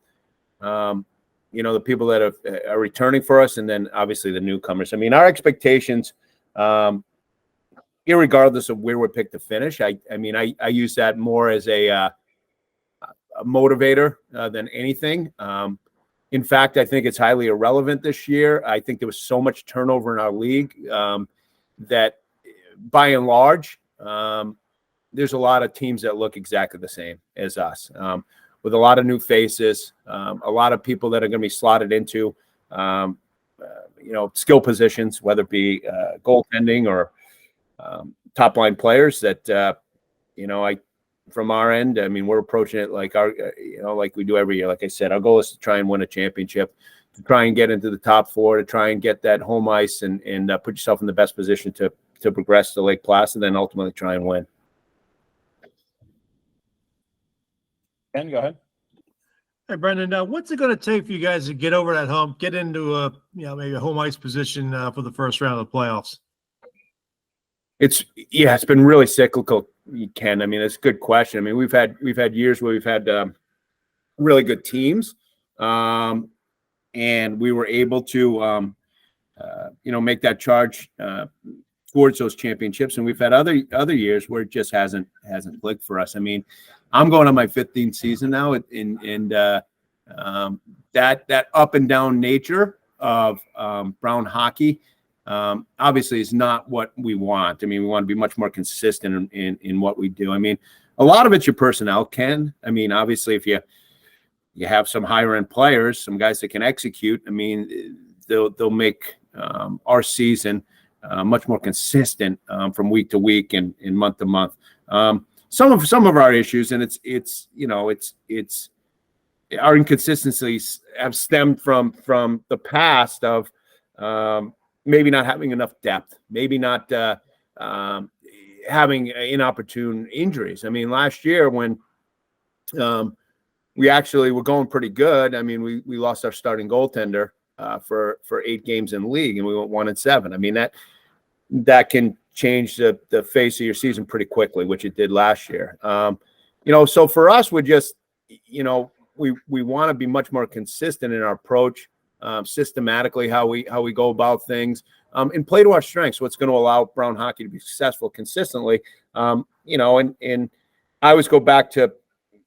the people that are returning for us, and then obviously the newcomers. I mean, our expectations, irregardless of where we're picked to finish, I use that more as a motivator than anything. In fact, I think it's highly irrelevant this year. I think there was so much turnover in our league that, by and large, there's a lot of teams that look exactly the same as us, with a lot of new faces, a lot of people that are going to be slotted into, skill positions, whether it be goaltending or top line players. That from our end, I mean, we're approaching it like like we do every year. Like I said, our goal is to try and win a championship, to try and get into the top four, to try and get that home ice and put yourself in the best position to progress to Lake Placid, and then ultimately try and win. Ken, go ahead. Hey, Brendan, what's it going to take for you guys to get over that hump, get into maybe a home ice position for the first round of the playoffs? It's been really cyclical, Ken. I mean, it's a good question. I mean, we've had years where we've had really good teams, and we were able to make that charge towards those championships. And we've had other years where it just hasn't clicked for us. I mean, I'm going on my 15th season now, and that up and down nature of Brown hockey obviously is not what we want. I mean, we want to be much more consistent in what we do. I mean, a lot of it's your personnel, Ken. I mean, obviously, if you have some higher end players, some guys that can execute, I mean, they'll make our season much more consistent from week to week and month to month. Some of our issues, and it's our inconsistencies have stemmed from the past of maybe not having enough depth, maybe not having inopportune injuries. I mean, last year when we actually were going pretty good, I mean, we lost our starting goaltender for 8 games in the league, and we went 1-7. I mean, that can change the face of your season pretty quickly, which it did last year. So for us, we just, we want to be much more consistent in our approach, systematically how we go about things, and play to our strengths. What's going to allow Brown hockey to be successful consistently. And I always go back to,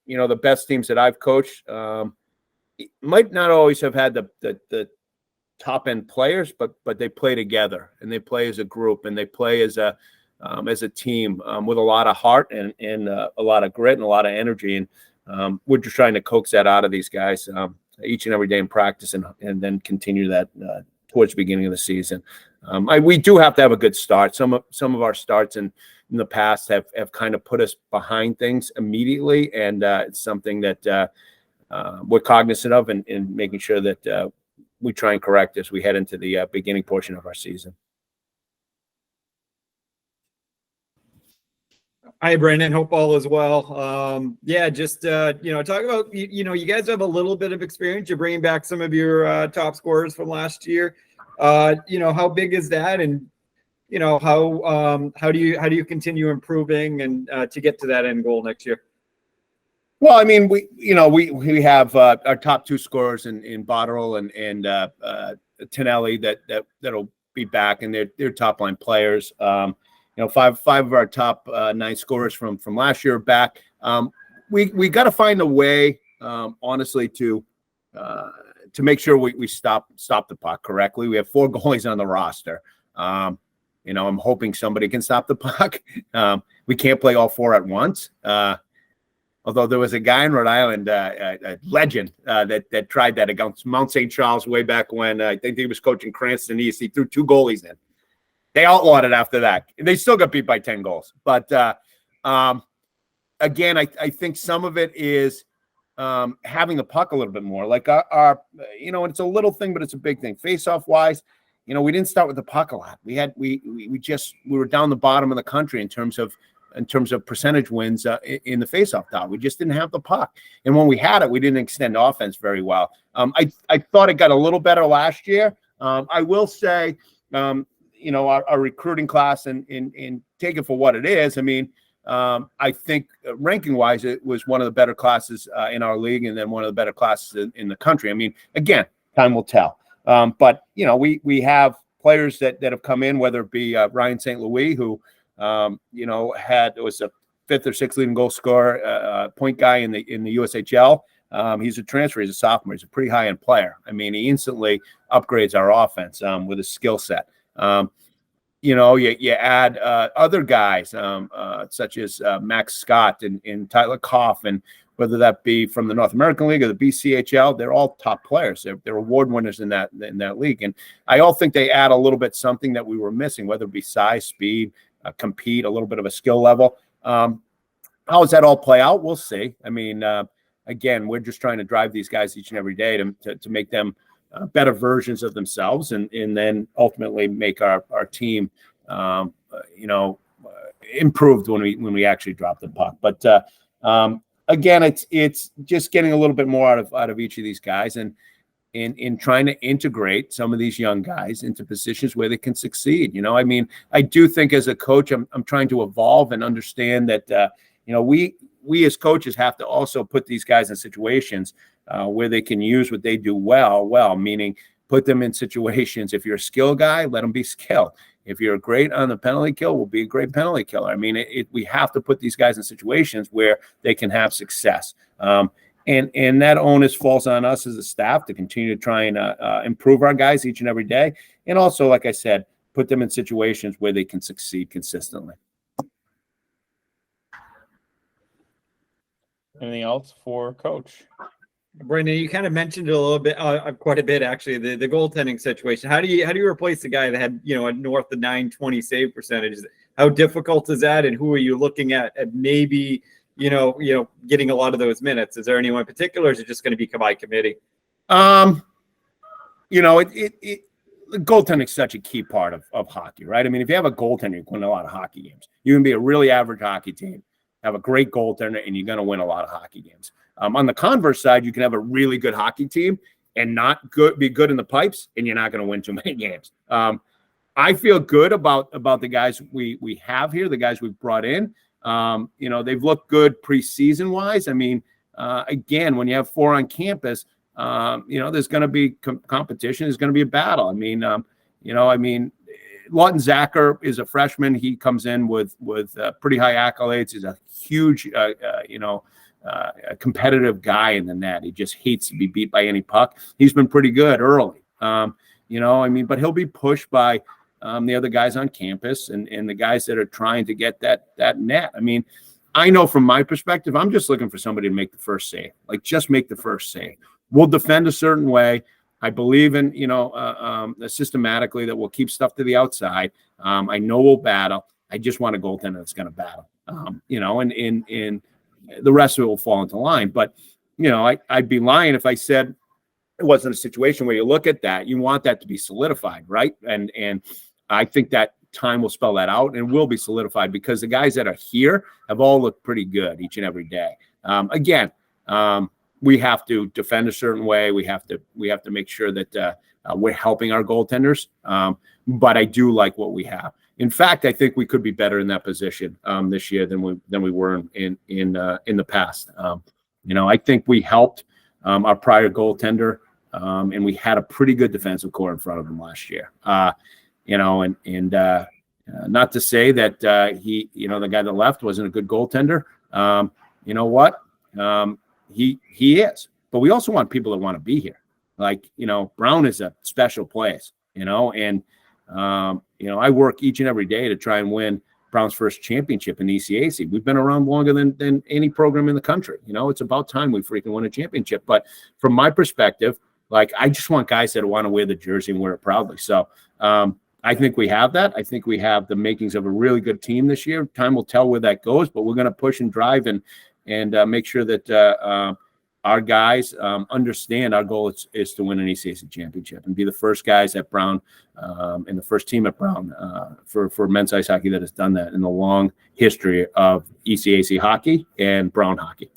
the best teams that I've coached might not always have had the top end players, but they play together, and they play as a group, and they play as a team with a lot of heart and a lot of grit and a lot of energy. And we're just trying to coax that out of these guys each and every day in practice, and then continue that towards the beginning of the season. We do have to have a good start. Some of our starts in the past have kind of put us behind things immediately, and it's something that we're cognizant of and making sure that we try and correct as we head into the beginning portion of our season. Hi, Brandon. Hope all is well. Yeah, just talk about you guys have a little bit of experience. You're bringing back some of your top scorers from last year. How big is that, and how do you continue improving and to get to that end goal next year? Well, I mean, we have our top 2 scorers in Botterill and Tonelli that'll be back, and they're top line players. Five of our top 9 scorers from last year are back. We got to find a way, honestly, to make sure we stop the puck correctly. We have 4 goalies on the roster. I'm hoping somebody can stop the puck. We can't play all 4 at once. Although there was a guy in Rhode Island, a legend, that tried that against Mount St. Charles way back when. I think he was coaching Cranston East. He threw 2 goalies in. They outlawed it after that. They still got beat by 10 goals. But again, I think some of it is having the puck a little bit more. Like our it's a little thing, but it's a big thing. Face-off wise, we didn't start with the puck a lot. We were down the bottom of the country in terms of percentage wins in the faceoff dot. We just didn't have the puck. And when we had it, we didn't extend offense very well. I thought it got a little better last year. I will say, our recruiting class and take it for what it is. I mean, I think ranking wise, it was one of the better classes in our league, and then one of the better classes in the country. I mean, again, time will tell. But we have players that have come in, whether it be Ryan St. Louis, who was a 5th or 6th leading goal scorer, point guy in the USHL. He's a transfer. He's a sophomore. He's a pretty high-end player. I mean, he instantly upgrades our offense with his skill set. You add other guys such as Max Scott and Tyler Koff, and whether that be from the North American League or the BCHL, they're all top players. They're award winners in that league. And I all think they add a little bit something that we were missing, whether it be size, speed, compete, a little bit of a skill level. How does that all play out? We'll see. I mean, again, we're just trying to drive these guys each and every day to make them better versions of themselves, and then ultimately make our team, improved when we actually drop the puck. But again, it's just getting a little bit more out of each of these guys, and in trying to integrate some of these young guys into positions where they can succeed. I mean, I do think as a coach, I'm trying to evolve and understand that we as coaches have to also put these guys in situations where they can use what they do well, meaning put them in situations. If you're a skill guy, let them be skilled. If you're great on the penalty kill, we'll be a great penalty killer. I mean, we have to put these guys in situations where they can have success. And that onus falls on us as a staff to continue to try and improve our guys each and every day. And also, like I said, put them in situations where they can succeed consistently. Anything else for Coach? Brandon, you kind of mentioned it a little bit, quite a bit actually, the goaltending situation. How do you replace the guy that had a north of 920 save percentages? How difficult is that, and who are you looking at maybe getting a lot of those minutes? Is there anyone in particular, or is it just going to be by committee? The goaltending is such a key part of hockey, right? I mean, if you have a goaltender, you can win a lot of hockey games. You can be a really average hockey team, have a great goaltender, and you're going to win a lot of hockey games. On the converse side, you can have a really good hockey team and be good in the pipes, and you're not going to win too many games. I feel good about the guys we have here, the guys we've brought in. They've looked good preseason wise. I mean, again, when you have 4 on campus, there's going to be competition. There's going to be a battle. I mean, Lawton Zacher is a freshman. He comes in with pretty high accolades. He's a huge, a competitive guy in the net. He just hates to be beat by any puck. He's been pretty good early. But he'll be pushed by the other guys on campus and the guys that are trying to get that net. I mean, I know from my perspective, I'm just looking for somebody to make the first save. Like, just make the first save. We'll defend a certain way. I believe in, systematically that we'll keep stuff to the outside. I know we'll battle. I just want a goaltender that's going to battle. And the rest of it will fall into line. But, I'd be lying if I said it wasn't a situation where you look at that, you want that to be solidified, right? And I think that time will spell that out and will be solidified because the guys that are here have all looked pretty good each and every day. We have to defend a certain way. We have to make sure that we're helping our goaltenders. But I do like what we have. In fact, I think we could be better in that position this year than we were in the past. I think we helped our prior goaltender, and we had a pretty good defensive core in front of him last year. Not to say that the guy that left wasn't a good goaltender. You know what? He is. But we also want people that want to be here. Like, Brown is a special place, and I work each and every day to try and win Brown's first championship in the ECAC. We've been around longer than any program in the country. It's about time we freaking win a championship. But from my perspective, like, I just want guys that want to wear the jersey and wear it proudly. So I think we have that. I think we have the makings of a really good team this year. Time will tell where that goes, but we're going to push and drive and make sure that our guys understand our goal is to win an ECAC championship and be the first guys at Brown and the first team at Brown for men's ice hockey that has done that in the long history of ECAC hockey and Brown hockey.